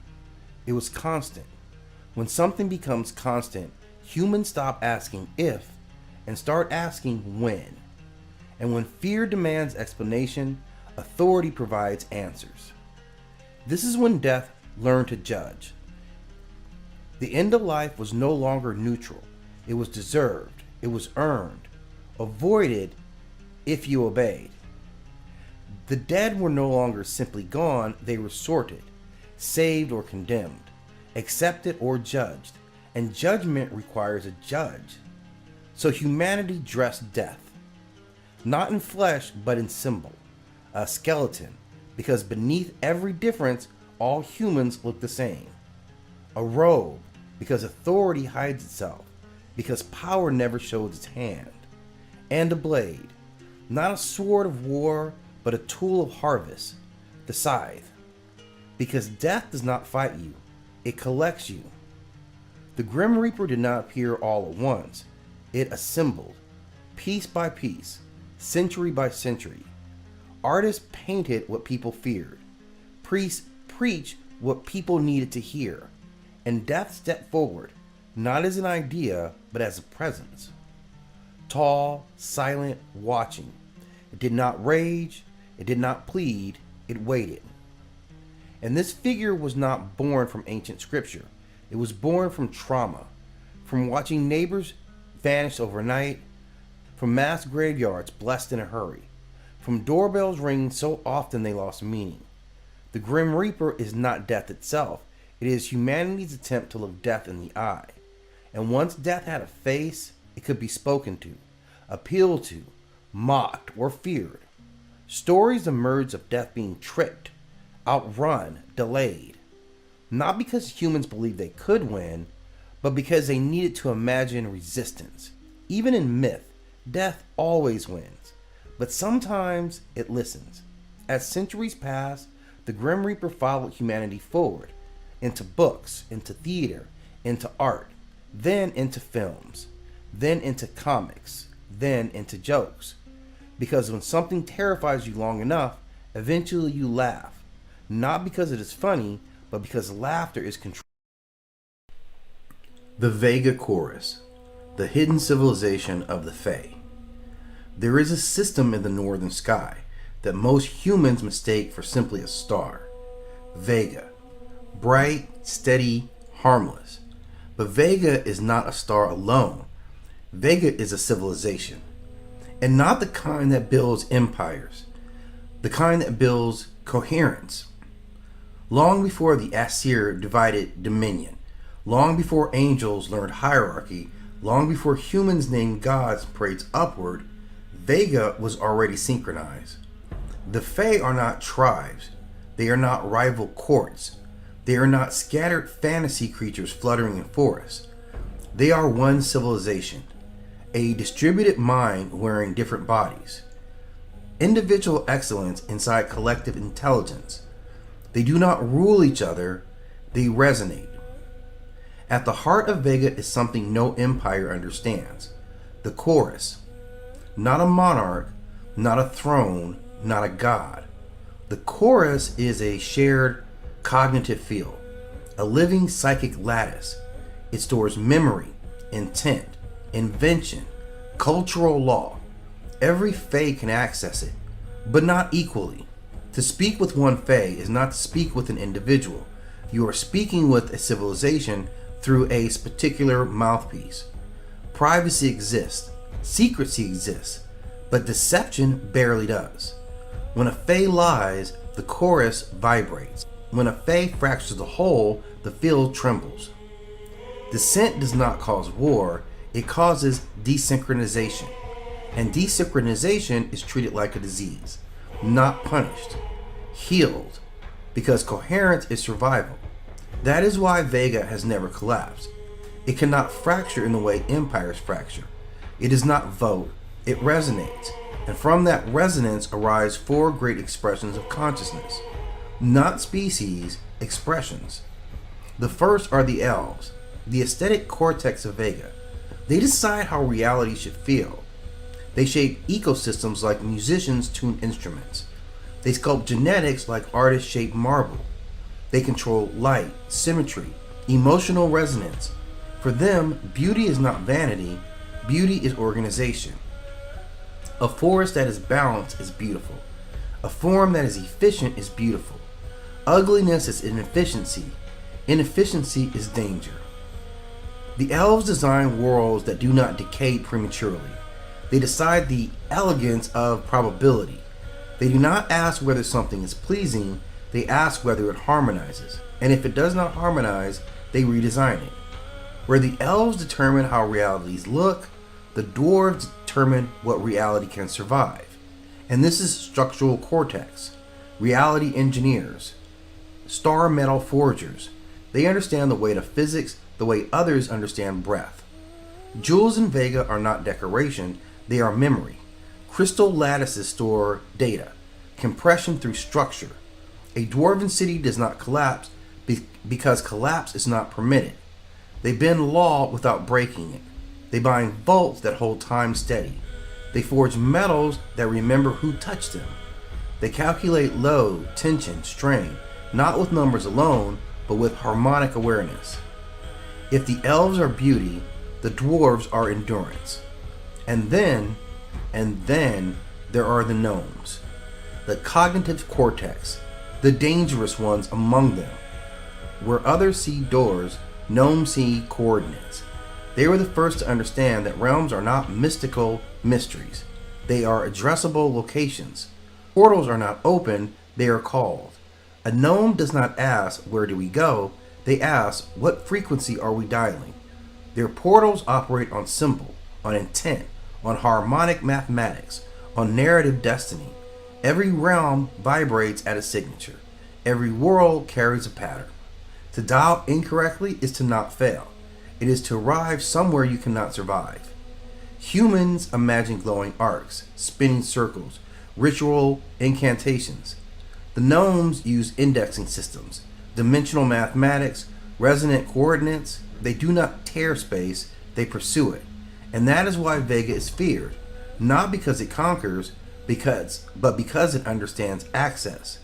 [SPEAKER 1] It was constant. When something becomes constant, humans stop asking if and start asking when. And when fear demands explanation, authority provides answers. This is when death learned to judge. The end of life was no longer neutral. It was deserved. It was earned, avoided if you obeyed. The dead were no longer simply gone, they were sorted, saved or condemned, accepted or judged, and judgment requires a judge. So humanity dressed death, not in flesh but in symbol, a skeleton, because beneath every difference, all humans look the same. A robe, because authority hides itself, because power never shows its hand. And a blade, not a sword of war, but a tool of harvest, the scythe. Because death does not fight you, it collects you. The Grim Reaper did not appear all at once. It assembled, piece by piece, century by century. Artists painted what people feared. Priests preached what people needed to hear. And death stepped forward, not as an idea, but as a presence. Tall, silent, watching. It did not rage, it did not plead, it waited. And this figure was not born from ancient scripture. It was born from trauma, from watching neighbors vanish overnight, from mass graveyards blessed in a hurry, from doorbells ringing so often they lost meaning. The Grim Reaper is not death itself. It is humanity's attempt to look death in the eye. And once death had a face, it could be spoken to, appealed to, mocked, or feared. Stories emerged of death being tricked, outrun, delayed. Not because humans believed they could win, but because they needed to imagine resistance. Even in myth, death always wins, but sometimes it listens. As centuries passed, the Grim Reaper followed humanity forward, into books, into theater, into art, then into films, then into comics, then into jokes. Because when something terrifies you long enough, eventually you laugh. Not because it is funny, but because laughter is control. The Vega Chorus, the hidden civilization of the Fae. There is a system in the northern sky that most humans mistake for simply a star. Vega. Bright, steady, harmless. But Vega is not a star alone. Vega is a civilization. And not the kind that builds empires. The kind that builds coherence. Long before the Aesir divided dominion, long before angels learned hierarchy, long before humans named gods praised upward, Vega was already synchronized. The Fae are not tribes. They are not rival courts. They are not scattered fantasy creatures fluttering in forests. They are one civilization, a distributed mind wearing different bodies. Individual excellence inside collective intelligence. They do not rule each other, they resonate. At the heart of Vega is something no empire understands. The chorus. Not a monarch, not a throne, not a god. The chorus is a shared cognitive field, a living psychic lattice. It stores memory, intent, invention, cultural law. Every Fae can access it, but not equally. To speak with one Fae is not to speak with an individual. You are speaking with a civilization through a particular mouthpiece. Privacy exists, secrecy exists, but deception barely does. When a Fae lies, the chorus vibrates. When a Fae fractures the whole, the field trembles. Dissent does not cause war, it causes desynchronization. And desynchronization is treated like a disease, not punished, healed, because coherence is survival. That is why Vega has never collapsed. It cannot fracture in the way empires fracture. It does not vote, it resonates. And from that resonance arise four great expressions of consciousness. Not species, expressions. The first are the elves, the aesthetic cortex of Vega. They decide how reality should feel. They shape ecosystems like musicians tune instruments. They sculpt genetics like artists shape marble. They control light, symmetry, emotional resonance. For them, beauty is not vanity, beauty is organization. A forest that is balanced is beautiful. A form that is efficient is beautiful. Ugliness is inefficiency. Inefficiency is danger. The elves design worlds that do not decay prematurely. They decide the elegance of probability. They do not ask whether something is pleasing, they ask whether it harmonizes. And if it does not harmonize, they redesign it. Where the elves determine how realities look, the dwarves determine what reality can survive. And this is structural cortex. Reality engineers. Star metal forgers. They understand the weight of physics the way others understand breath. Jewels in Vega are not decoration, they are memory. Crystal lattices store data, compression through structure. A dwarven city does not collapse because collapse is not permitted. They bend law without breaking it. They bind vaults that hold time steady. They forge metals that remember who touched them. They calculate load, tension, strain, not with numbers alone, but with harmonic awareness. If the elves are beauty, the dwarves are endurance. And then there are the gnomes, the cognitive cortex, the dangerous ones among them. Where others see doors, gnomes see coordinates. They were the first to understand that realms are not mystical mysteries. They are addressable locations. Portals are not open, they are called. A gnome does not ask, where do we go? They ask, what frequency are we dialing? Their portals operate on symbol, on intent, on harmonic mathematics, on narrative destiny. Every realm vibrates at a signature. Every world carries a pattern. To dial incorrectly is to not fail. It is to arrive somewhere you cannot survive. Humans imagine glowing arcs, spinning circles, ritual incantations. The gnomes use indexing systems, dimensional mathematics, resonant coordinates. They do not tear space, they pursue it. And that is why Vega is feared, not because it conquers, but because it understands access.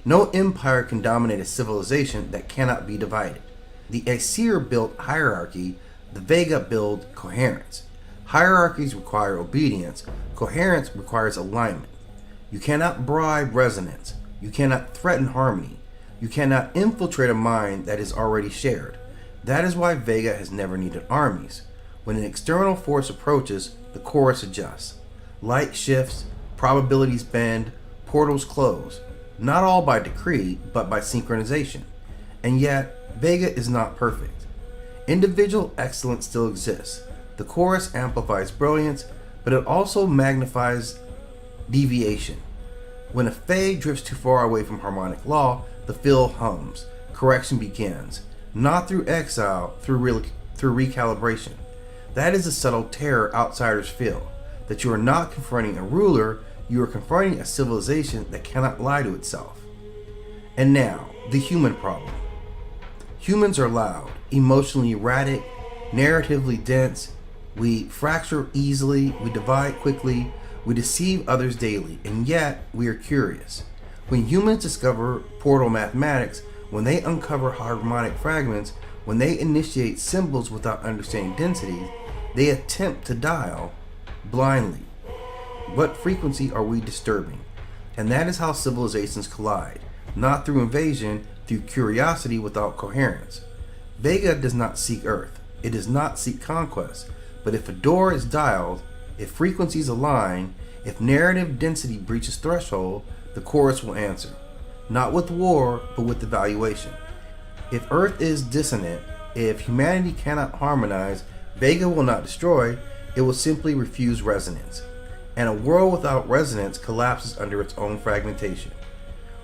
[SPEAKER 1] No empire can dominate a civilization that cannot be divided. The Aesir built hierarchy, The Vega build coherence. Hierarchies require obedience. Coherence requires alignment. You cannot bribe resonance. You cannot threaten harmony. You cannot infiltrate a mind that is already shared. That is why Vega has never needed armies. When an external force approaches, the chorus adjusts. Light shifts, probabilities bend, portals close. Not all by decree, but by synchronization. And yet, Vega is not perfect. Individual excellence still exists. The chorus amplifies brilliance, but it also magnifies deviation. When a Fae drifts too far away from harmonic law, the field hums. Correction begins. Not through exile, through recalibration. That is the subtle terror outsiders feel. That you are not confronting a ruler, you are confronting a civilization that cannot lie to itself. And now, the human problem. Humans are loud, emotionally erratic, narratively dense. We fracture easily, we divide quickly, we deceive others daily, and yet we are curious. When humans discover portal mathematics, when they uncover harmonic fragments, when they initiate symbols without understanding density, they attempt to dial blindly. What frequency are we disturbing? And that is how civilizations collide, not through invasion, through curiosity without coherence. Vega does not seek Earth. It does not seek conquest. But if a door is dialed, if frequencies align, if narrative density breaches threshold, the chorus will answer. Not with war, but with evaluation. If Earth is dissonant, if humanity cannot harmonize, Vega will not destroy, it will simply refuse resonance. And a world without resonance collapses under its own fragmentation.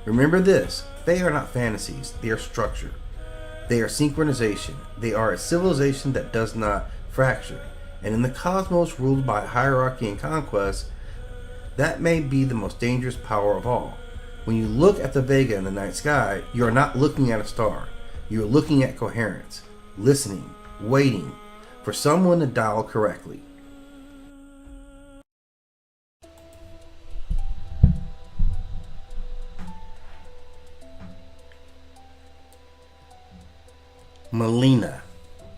[SPEAKER 1] Remember this, they are not fantasies, they are structure. They are synchronization. They are a civilization that does not fracture. And in the cosmos ruled by hierarchy and conquest, that may be the most dangerous power of all. When you look at the Vega in the night sky, you are not looking at a star. You are looking at coherence, listening, waiting for someone to dial correctly. Melina,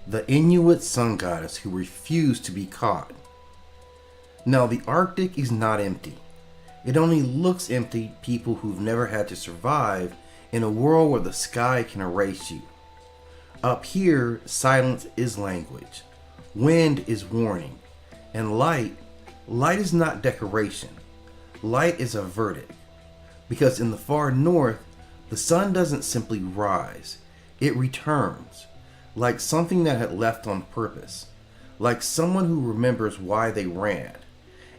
[SPEAKER 1] the Inuit sun goddess who refused to be caught. Now, the Arctic is not empty. It only looks empty to people who've never had to survive in a world where the sky can erase you. Up here, silence is language. Wind is warning. And light is not decoration. Light is a verdict. Because in the far north, the sun doesn't simply rise. It returns. Like something that had left on purpose. Like someone who remembers why they ran.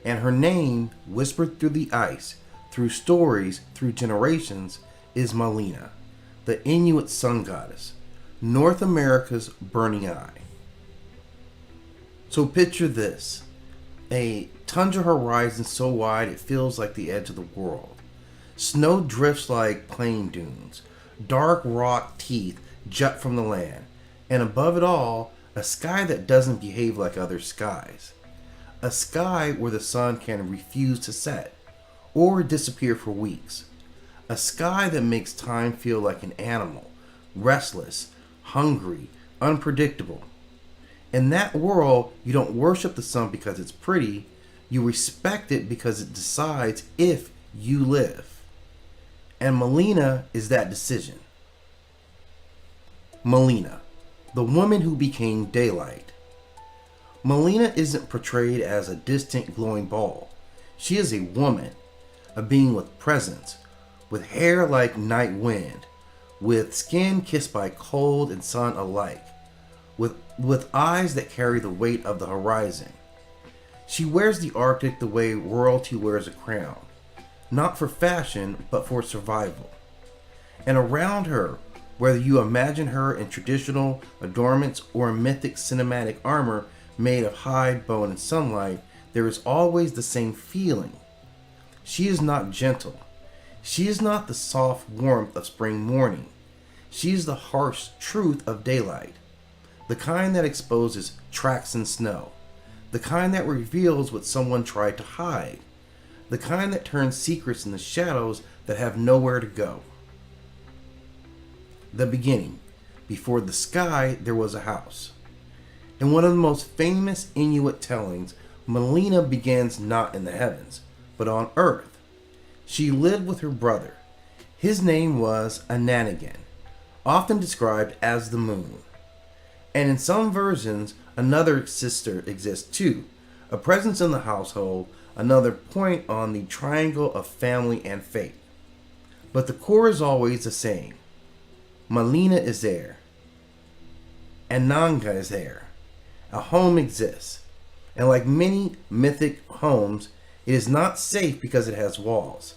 [SPEAKER 1] And her name, whispered through the ice, through stories, through generations, is Melina, the Inuit sun goddess, North America's burning eye. So picture this, a tundra horizon so wide it feels like the edge of the world. Snow drifts like plain dunes, dark rock teeth jut from the land, and above it all, a sky that doesn't behave like other skies. A sky where the sun can refuse to set, or disappear for weeks. A sky that makes time feel like an animal, restless, hungry, unpredictable. In that world, you don't worship the sun because it's pretty, you respect it because it decides if you live. And Melina is that decision. Melina, the woman who became daylight. Melina isn't portrayed as a distant glowing ball. She is a woman, a being with presence, with hair like night wind, with skin kissed by cold and sun alike, with eyes that carry the weight of the horizon. She wears the Arctic the way royalty wears a crown, not for fashion, but for survival. And around her, whether you imagine her in traditional adornments or in mythic cinematic armor made of hide, bone, and sunlight, there is always the same feeling. She is not gentle. She is not the soft warmth of spring morning. She is the harsh truth of daylight. The kind that exposes tracks in snow. The kind that reveals what someone tried to hide. The kind that turns secrets in the shadows that have nowhere to go. The beginning. Before the sky, there was a house. In one of the most famous Inuit tellings, Melina begins not in the heavens, but on earth. She lived with her brother. His name was Ananigan, often described as the moon. And in some versions, another sister exists too, a presence in the household, another point on the triangle of family and fate. But the core is always the same. Melina is there. Ananga is there. A home exists. And like many mythic homes, it is not safe because it has walls.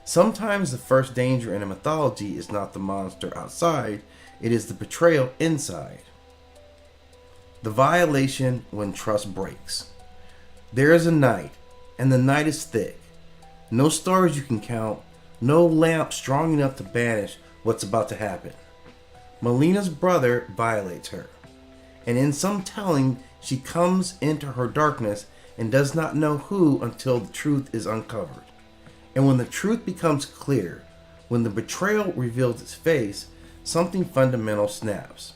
[SPEAKER 1] Sometimes the first danger in a mythology is not the monster outside, it is the betrayal inside. The violation when trust breaks. There is a night, and the night is thick. No stars you can count, no lamp strong enough to banish what's about to happen. Melina's brother violates her, and in some telling, she comes into her darkness and does not know who until the truth is uncovered. And when the truth becomes clear, when the betrayal reveals its face, something fundamental snaps.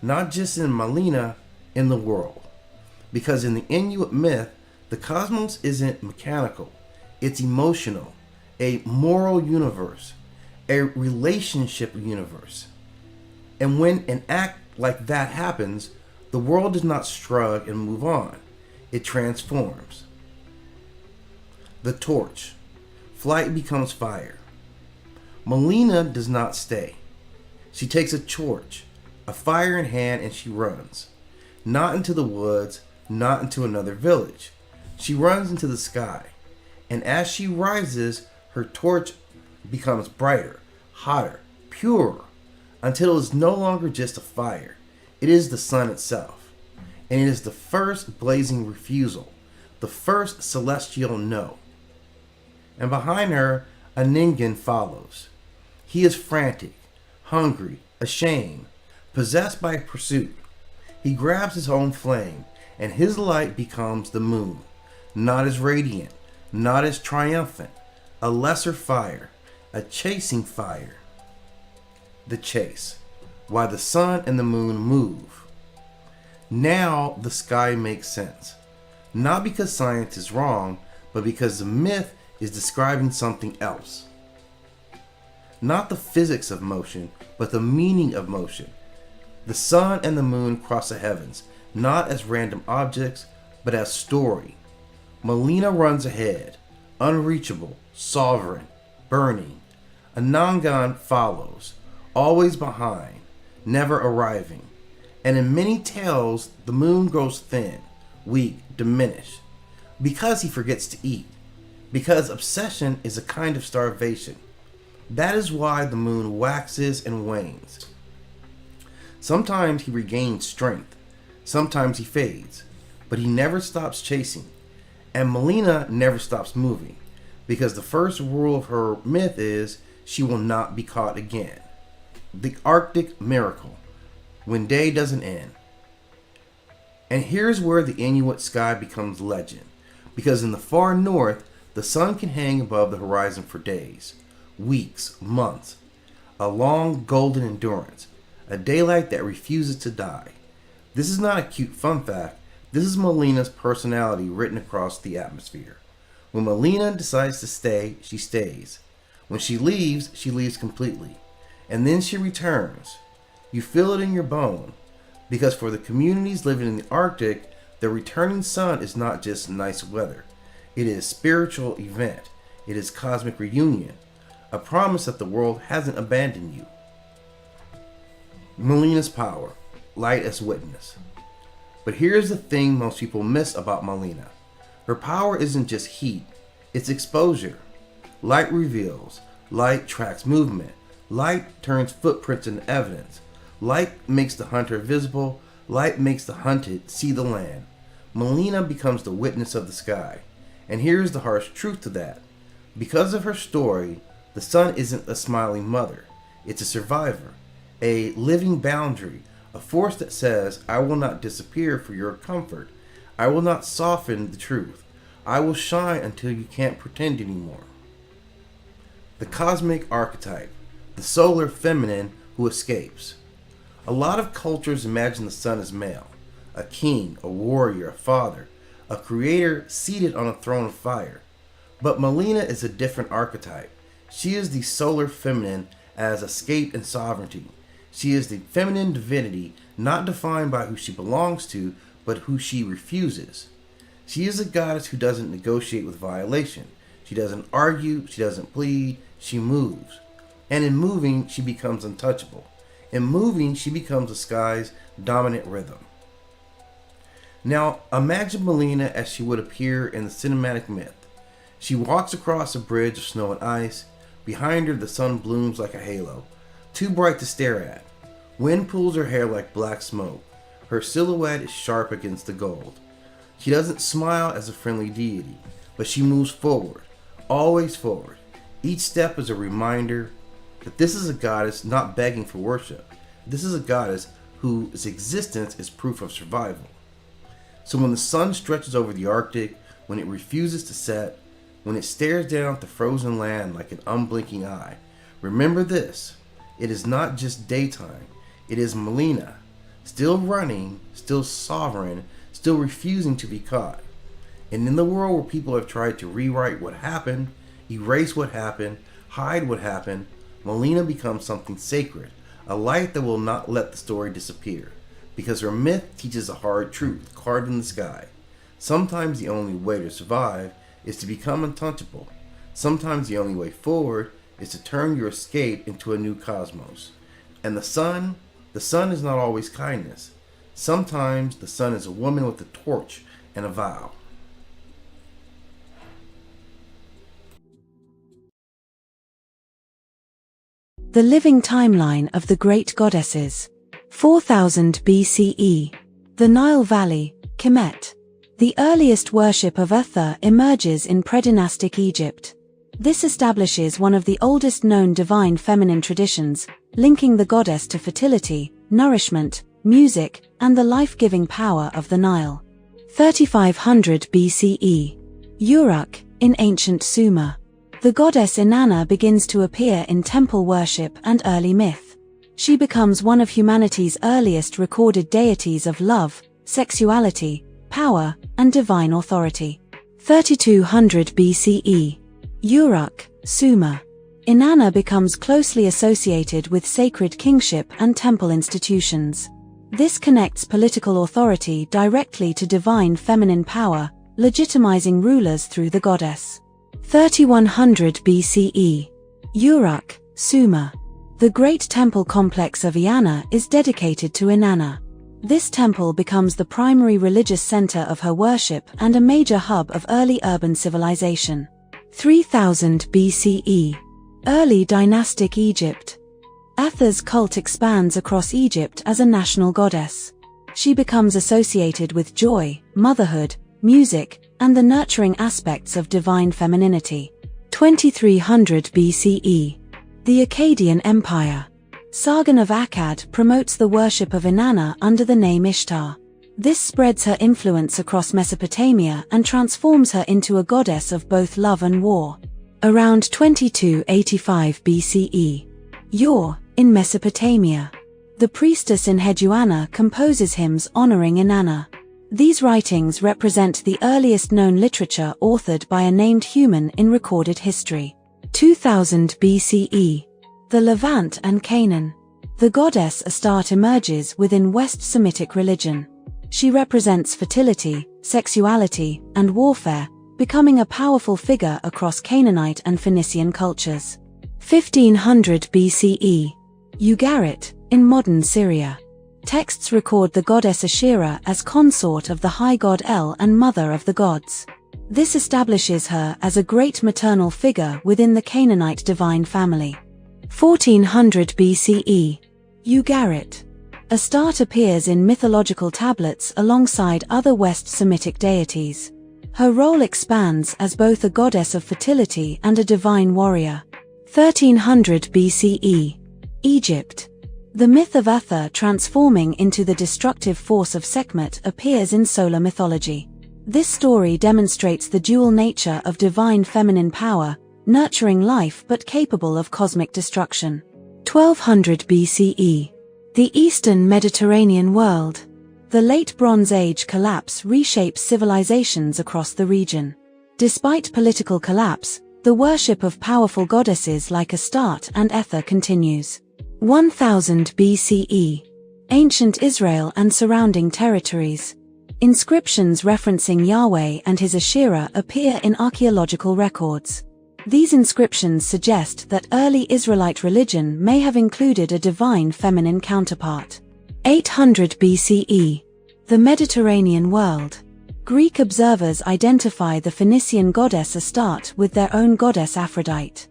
[SPEAKER 1] Not just in Melina, in the world. Because in the Inuit myth, the cosmos isn't mechanical, it's emotional, a moral universe, a relationship universe. And when an act like that happens, the world does not shrug and move on. It transforms. The torch. Flight becomes fire. Melina does not stay. She takes a torch, a fire in hand, and she runs. Not into the woods, not into another village. She runs into the sky. And as she rises, her torch becomes brighter, hotter, purer, until it is no longer just a fire. It is the sun itself. And it is the first blazing refusal, the first celestial no. And behind her, Ananigan follows. He is frantic, hungry, ashamed, possessed by pursuit. He grabs his own flame, and his light becomes the moon, not as radiant, not as triumphant, a lesser fire, a chasing fire. The chase, why the sun and the moon move. Now the sky makes sense, not because science is wrong, but because the myth is describing something else. Not the physics of motion, but the meaning of motion. The sun and the moon cross the heavens, not as random objects, but as story. Melina runs ahead, unreachable, sovereign, burning. Anangan follows, always behind, never arriving. And in many tales, the moon grows thin, weak, diminished, because he forgets to eat. Because obsession is a kind of starvation. That is why the moon waxes and wanes. Sometimes he regains strength, sometimes he fades, but he never stops chasing. And Melina never stops moving, because the first rule of her myth is she will not be caught again. The Arctic miracle, when day doesn't end. And here's where the Inuit sky becomes legend, because in the far north, the sun can hang above the horizon for days, weeks, months, a long golden endurance, a daylight that refuses to die. This is not a cute fun fact, this is Melina's personality written across the atmosphere. When Melina decides to stay, she stays. When she leaves completely. And then she returns. You feel it in your bone, because for the communities living in the Arctic, the returning sun is not just nice weather. It is spiritual event. It is cosmic reunion, a promise that the world hasn't abandoned you. Melina's power, light as witness. But here's the thing most people miss about Melina. Her power isn't just heat, it's exposure. Light reveals, light tracks movement, light turns footprints into evidence. Light makes the hunter visible, light makes the hunted see the land. Melina becomes the witness of the sky. And here's the harsh truth to that. Because of her story, the sun isn't a smiling mother. It's a survivor, a living boundary, a force that says, I will not disappear for your comfort. I will not soften the truth. I will shine until you can't pretend anymore. The cosmic archetype, the solar feminine who escapes. A lot of cultures imagine the sun as male, a king, a warrior, a father, a creator seated on a throne of fire. But Melina is a different archetype. She is the solar feminine as escape and sovereignty. She is the feminine divinity, not defined by who she belongs to, but who she refuses. She is a goddess who doesn't negotiate with violation. She doesn't argue, she doesn't plead, she moves. And in moving, she becomes untouchable. In moving, she becomes the sky's dominant rhythm. Now, imagine Melina as she would appear in the cinematic myth. She walks across a bridge of snow and ice. Behind her, the sun blooms like a halo, too bright to stare at. Wind pulls her hair like black smoke. Her silhouette is sharp against the gold. She doesn't smile as a friendly deity, but she moves forward, always forward. Each step is a reminder that this is a goddess not begging for worship. This is a goddess whose existence is proof of survival. So when the sun stretches over the Arctic, when it refuses to set, when it stares down at the frozen land like an unblinking eye, remember this: it is not just daytime, it is Melina, still running, still sovereign, still refusing to be caught. And in the world where people have tried to rewrite what happened, erase what happened, hide what happened, Melina becomes something sacred, a light that will not let the story disappear, because her myth teaches a hard truth carved in the sky. Sometimes the only way to survive is to become untouchable. Sometimes the only way forward is to turn your escape into a new cosmos. And the sun is not always kindness. Sometimes the sun is a woman with a torch and a vow.
[SPEAKER 2] The living timeline of the great goddesses. 4000 BCE. The Nile Valley, Kemet. The earliest worship of Atha emerges in predynastic Egypt. This establishes one of the oldest known divine feminine traditions, linking the goddess to fertility, nourishment, music, and the life-giving power of the Nile. 3500 BCE. Uruk, in ancient Sumer. The goddess Inanna begins to appear in temple worship and early myth. She becomes one of humanity's earliest recorded deities of love, sexuality, power, and divine authority. 3200 BCE. Uruk, Sumer. Inanna becomes closely associated with sacred kingship and temple institutions. This connects political authority directly to divine feminine power, legitimizing rulers through the goddess. 3100 BCE. Uruk, Sumer. The great temple complex of Eanna is dedicated to Inanna. This temple becomes the primary religious center of her worship and a major hub of early urban civilization. 3000 BCE. Early dynastic Egypt. Atha's cult expands across Egypt as a national goddess. She becomes associated with joy, motherhood, music, and the nurturing aspects of divine femininity. 2300 BCE. The Akkadian Empire. Sargon of Akkad promotes the worship of Inanna under the name Ishtar. This spreads her influence across Mesopotamia and transforms her into a goddess of both love and war. Around 2285 BCE. Yor, in Mesopotamia. The priestess Enheduanna composes hymns honoring Inanna. These writings represent the earliest known literature authored by a named human in recorded history. 2000 BCE. The Levant and Canaan. The goddess Astarte emerges within West Semitic religion. She represents fertility, sexuality, and warfare, becoming a powerful figure across Canaanite and Phoenician cultures. 1500 BCE. Ugarit, in modern Syria. Texts record the goddess Asherah as consort of the high god El and mother of the gods. This establishes her as a great maternal figure within the Canaanite divine family. 1400 BCE. Ugarit. Astarte appears in mythological tablets alongside other West Semitic deities. Her role expands as both a goddess of fertility and a divine warrior. 1300 BCE. Egypt. The myth of Atha transforming into the destructive force of Sekhmet appears in solar mythology. This story demonstrates the dual nature of divine feminine power, nurturing life but capable of cosmic destruction. 1200 BCE. The Eastern Mediterranean world. The Late Bronze Age collapse reshapes civilizations across the region. Despite political collapse, the worship of powerful goddesses like Astarte and Ether continues. 1000 BCE. Ancient Israel and surrounding territories. Inscriptions referencing Yahweh and his Asherah appear in archaeological records. These inscriptions suggest that early Israelite religion may have included a divine feminine counterpart. 800 BCE. The Mediterranean world. Greek observers identify the Phoenician goddess Astarte with their own goddess Aphrodite.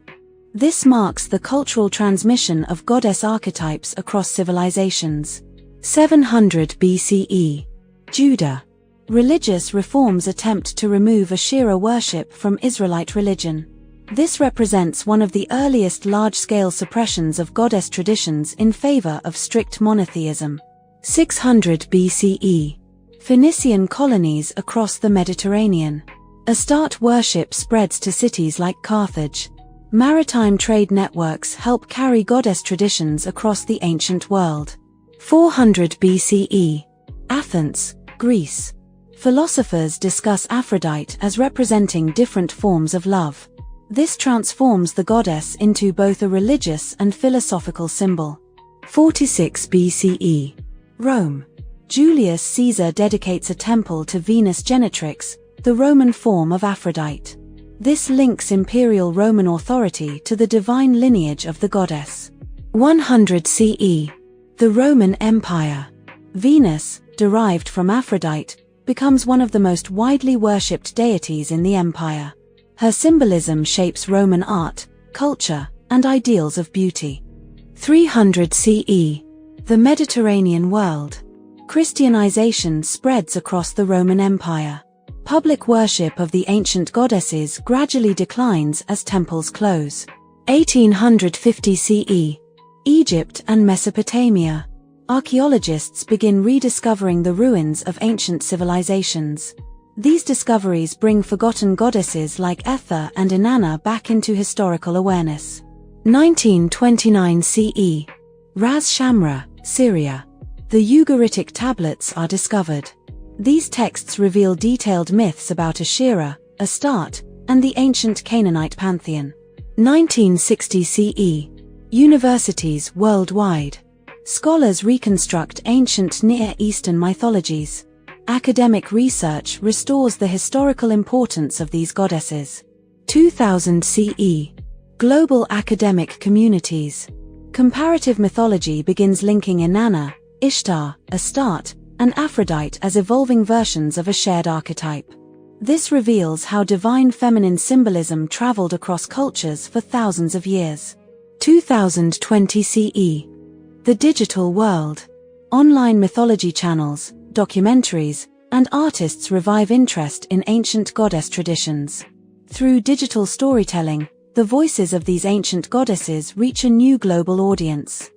[SPEAKER 2] This marks the cultural transmission of goddess archetypes across civilizations. 700 BCE. Judah. Religious reforms attempt to remove Asherah worship from Israelite religion. This represents one of the earliest large-scale suppressions of goddess traditions in favor of strict monotheism. 600 BCE. Phoenician colonies across the Mediterranean. Astarte worship spreads to cities like Carthage. Maritime trade networks help carry goddess traditions across the ancient world. 400 BCE. Athens, Greece. Philosophers discuss Aphrodite as representing different forms of love. This transforms the goddess into both a religious and philosophical symbol. 46 BCE. Rome. Julius Caesar dedicates a temple to Venus Genetrix, the Roman form of Aphrodite. This links imperial Roman authority to the divine lineage of the goddess. 100 CE. The Roman Empire. Venus, derived from Aphrodite, becomes one of the most widely worshipped deities in the empire. Her symbolism shapes Roman art, culture, and ideals of beauty. 300 CE. The Mediterranean world. Christianization spreads across the Roman Empire. Public worship of the ancient goddesses gradually declines as temples close. 1850 CE. Egypt and Mesopotamia. Archaeologists begin rediscovering the ruins of ancient civilizations. These discoveries bring forgotten goddesses like Ether and Inanna back into historical awareness. 1929 CE. Ras Shamra, Syria. The Ugaritic tablets are discovered. These texts reveal detailed myths about Asherah, Astarte, and the ancient Canaanite pantheon. 1960 CE. Universities worldwide. Scholars reconstruct ancient Near Eastern mythologies. Academic research restores the historical importance of these goddesses. 2000 CE. Global academic communities. Comparative mythology begins linking Inanna, Ishtar, Astarte, and Aphrodite as evolving versions of a shared archetype. This reveals how divine feminine symbolism traveled across cultures for thousands of years. 2020 CE. The digital world. Online mythology channels, documentaries, and artists revive interest in ancient goddess traditions. Through digital storytelling, the voices of these ancient goddesses reach a new global audience.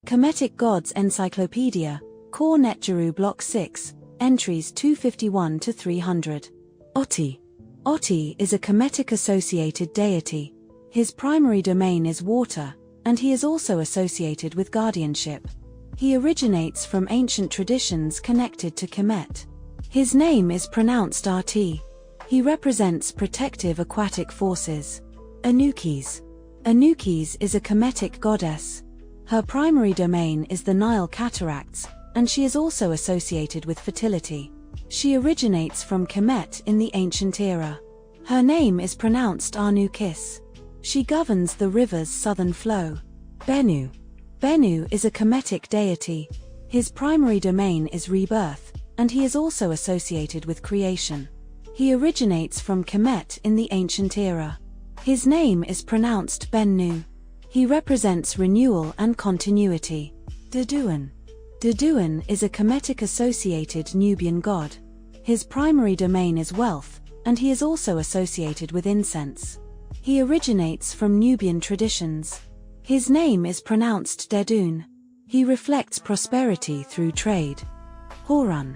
[SPEAKER 2] Kemetic Gods Encyclopedia, Core Netjeru Block 6, entries 251 to 300. Oti. Oti is a Kemetic-associated deity. His primary domain is water, and he is also associated with guardianship. He originates from ancient traditions connected to Kemet. His name is pronounced Rt. He represents protective aquatic forces. Anukis. Anukis is a Kemetic goddess. Her primary domain is the Nile cataracts, and she is also associated with fertility. She originates from Kemet in the ancient era. Her name is pronounced Anukis. She governs the river's southern flow. Bennu. Bennu is a Kemetic deity. His primary domain is rebirth, and he is also associated with creation. He originates from Kemet in the ancient era. His name is pronounced Bennu. He represents renewal and continuity. Deduan. Deduan is a Kemetic-associated Nubian god. His primary domain is wealth, and he is also associated with incense. He originates from Nubian traditions. His name is pronounced Dedun. He reflects prosperity through trade. Horun.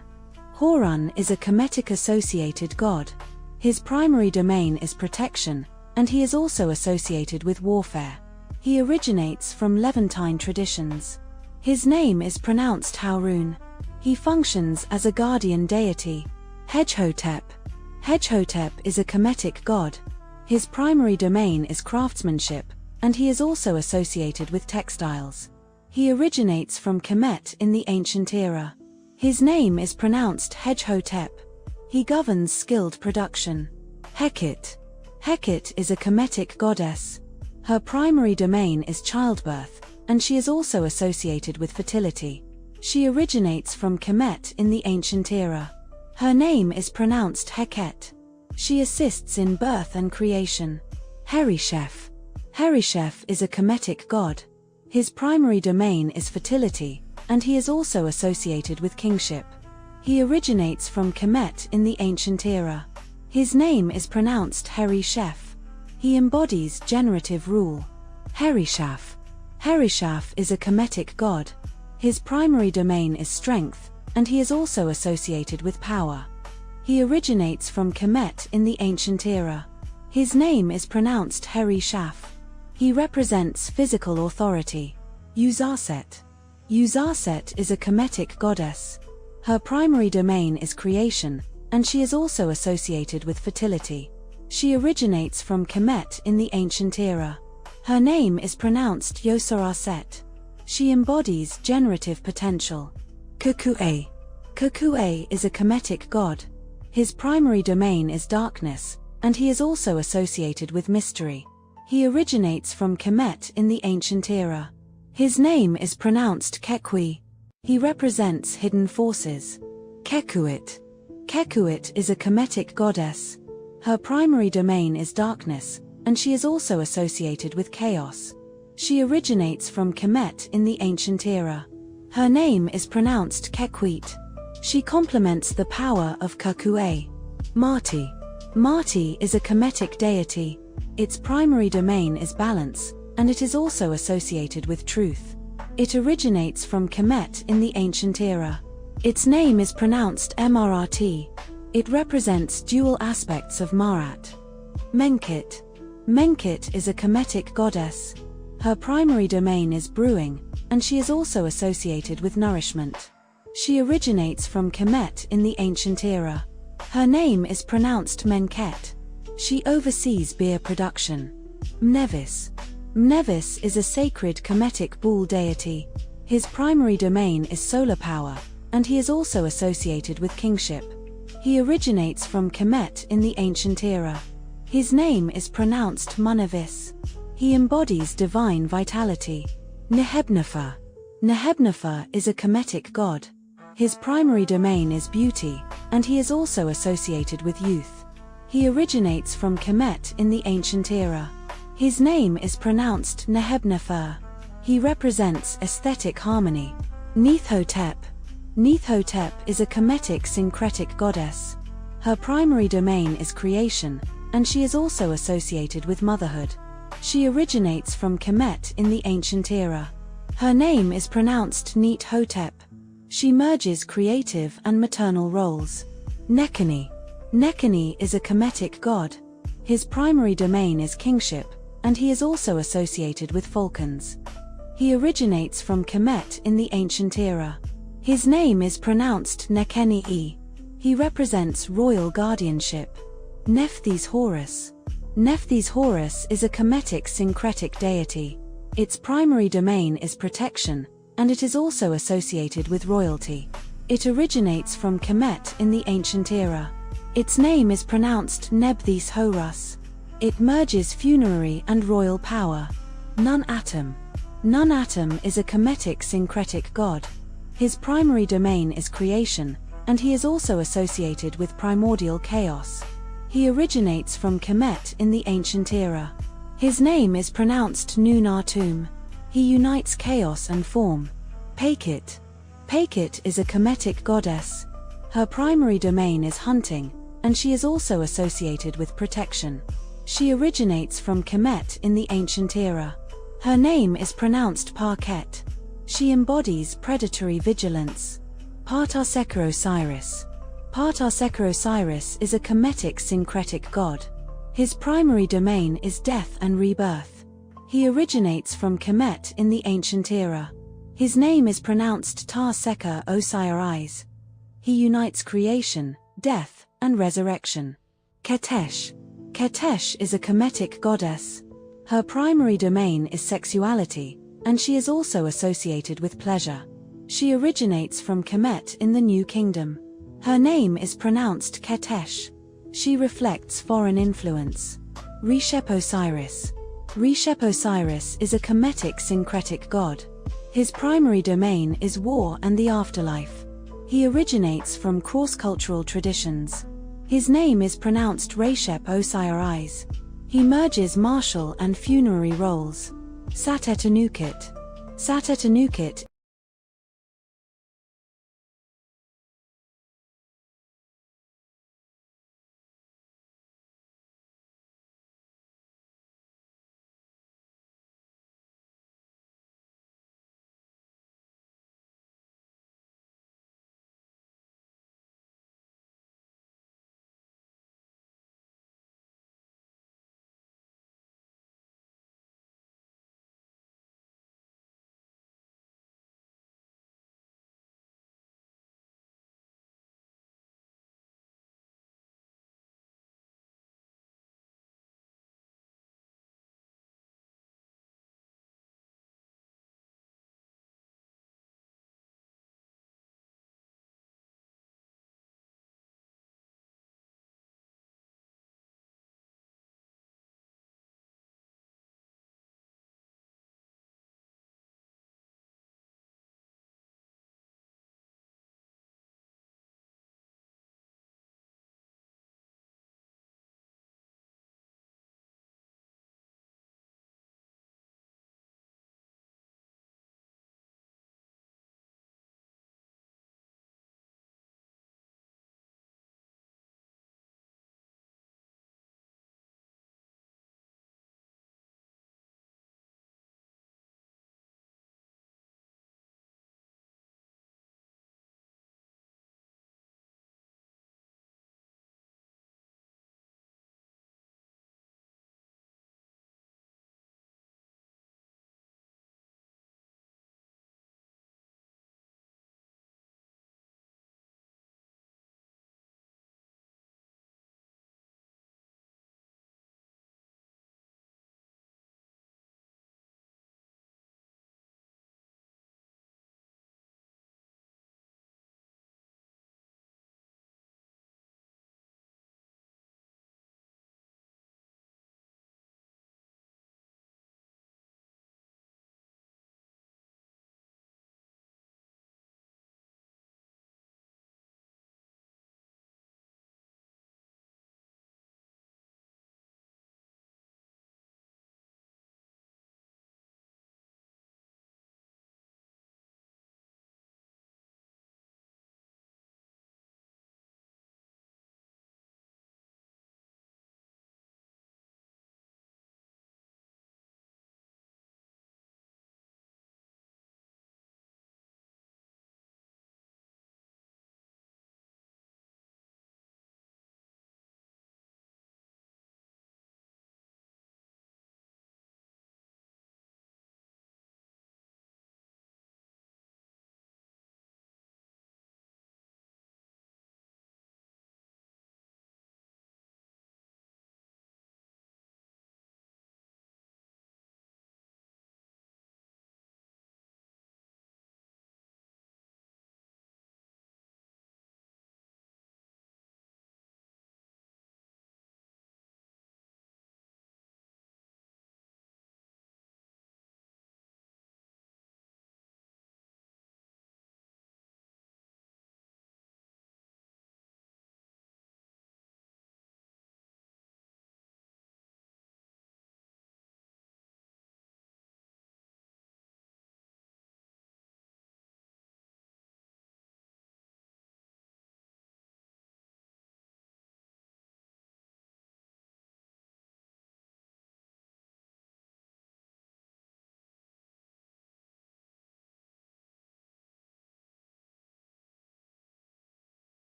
[SPEAKER 2] Horun is a Kemetic-associated god. His primary domain is protection, and he is also associated with warfare. He originates from Levantine traditions. His name is pronounced Haurun. He functions as a guardian deity. Hedgehotep. Hedgehotep is a Kemetic god. His primary domain is craftsmanship, and he is also associated with textiles. He originates from Kemet in the ancient era. His name is pronounced Hedgehotep. He governs skilled production. Heket. Heket is a Kemetic goddess. Her primary domain is childbirth, and she is also associated with fertility. She originates from Kemet in the ancient era. Her name is pronounced Heket. She assists in birth and creation. Herishef. Herishef is a Kemetic god. His primary domain is fertility, and he is also associated with kingship. He originates from Kemet in the ancient era. His name is pronounced Herishef. He embodies generative rule. Herishaf. Herishaf is a Kemetic god. His primary domain is strength, and he is also associated with power. He originates from Kemet in the ancient era. His name is pronounced Herishaf. He represents physical authority. Uzaset. Uzaset is a Kemetic goddess. Her primary domain is creation, and she is also associated with fertility. She originates from Kemet in the ancient era. Her name is pronounced Yosaraset. She embodies generative potential. Kukue. Kukue is a Kemetic god. His primary domain is darkness, and he is also associated with mystery. He originates from Kemet in the ancient era. His name is pronounced Kekwi. He represents hidden forces. Kekuit. Kekuit is a Kemetic goddess. Her primary domain is darkness, and she is also associated with chaos. She originates from Kemet in the ancient era. Her name is pronounced Kekwit. She complements the power of Kukue. Marti. Marti is a Kemetic deity. Its primary domain is balance, and it is also associated with truth. It originates from Kemet in the ancient era. Its name is pronounced Mrt. It represents dual aspects of Marat. Menkit. Menkit is a Kemetic goddess. Her primary domain is brewing, and she is also associated with nourishment. She originates from Kemet in the ancient era. Her name is pronounced Menket. She oversees beer production. Mnevis. Mnevis is a sacred Kemetic bull deity. His primary domain is solar power, and he is also associated with kingship. He originates from Kemet in the ancient era. His name is pronounced Munavis. He embodies divine vitality. Nehebnefer. Nehebnefer is a Kemetic god. His primary domain is beauty, and he is also associated with youth. He originates from Kemet in the ancient era. His name is pronounced Nehebnefer. He represents aesthetic harmony. Neithhotep. Neithhotep is a Kemetic syncretic goddess. Her primary domain is creation, and she is also associated with motherhood. She originates from Kemet in the ancient era. Her name is pronounced Neat Hotep. She merges creative and maternal roles. Nekani. Nekani is a Kemetic god. His primary domain is kingship, and he is also associated with falcons. He originates from Kemet in the ancient era. His name is pronounced Nekeni-e. He represents royal guardianship. Nephthys Horus. Nephthys Horus is a Kemetic syncretic deity. Its primary domain is protection, and it is also associated with royalty. It originates from Kemet in the ancient era. Its name is pronounced Nebthys Horus. It merges funerary and royal power. Nun-Atum. Nun-Atum is a Kemetic syncretic god. His primary domain is creation, and he is also associated with primordial chaos. He originates from Kemet in the ancient era. His name is pronounced Nun-Atum. He unites chaos and form. Pakit. Pakit is a Kemetic goddess. Her primary domain is hunting, and she is also associated with protection. She originates from Kemet in the ancient era. Her name is pronounced Parket. She embodies predatory vigilance. Partasekar Osiris. Partasekar Osiris is a Kemetic syncretic god. His primary domain is death and rebirth. He originates from Kemet in the ancient era. His name is pronounced Tar-Sekar Osiris. He unites creation, death, and resurrection. Ketesh. Ketesh is a Kemetic goddess. Her primary domain is sexuality, and she is also associated with pleasure. She originates from Kemet in the New Kingdom. Her name is pronounced Ketesh. She reflects foreign influence. Reshep Osiris. Reshep Osiris is a Kemetic syncretic god. His primary domain is war and the afterlife. He originates from cross-cultural traditions. His name is pronounced Reshep Osiris. He merges martial and funerary roles. Satet-Anukit. Satet-Anukit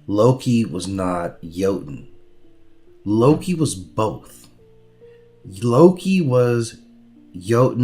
[SPEAKER 1] Loki was not Jotun. Loki was both. Loki was Jotun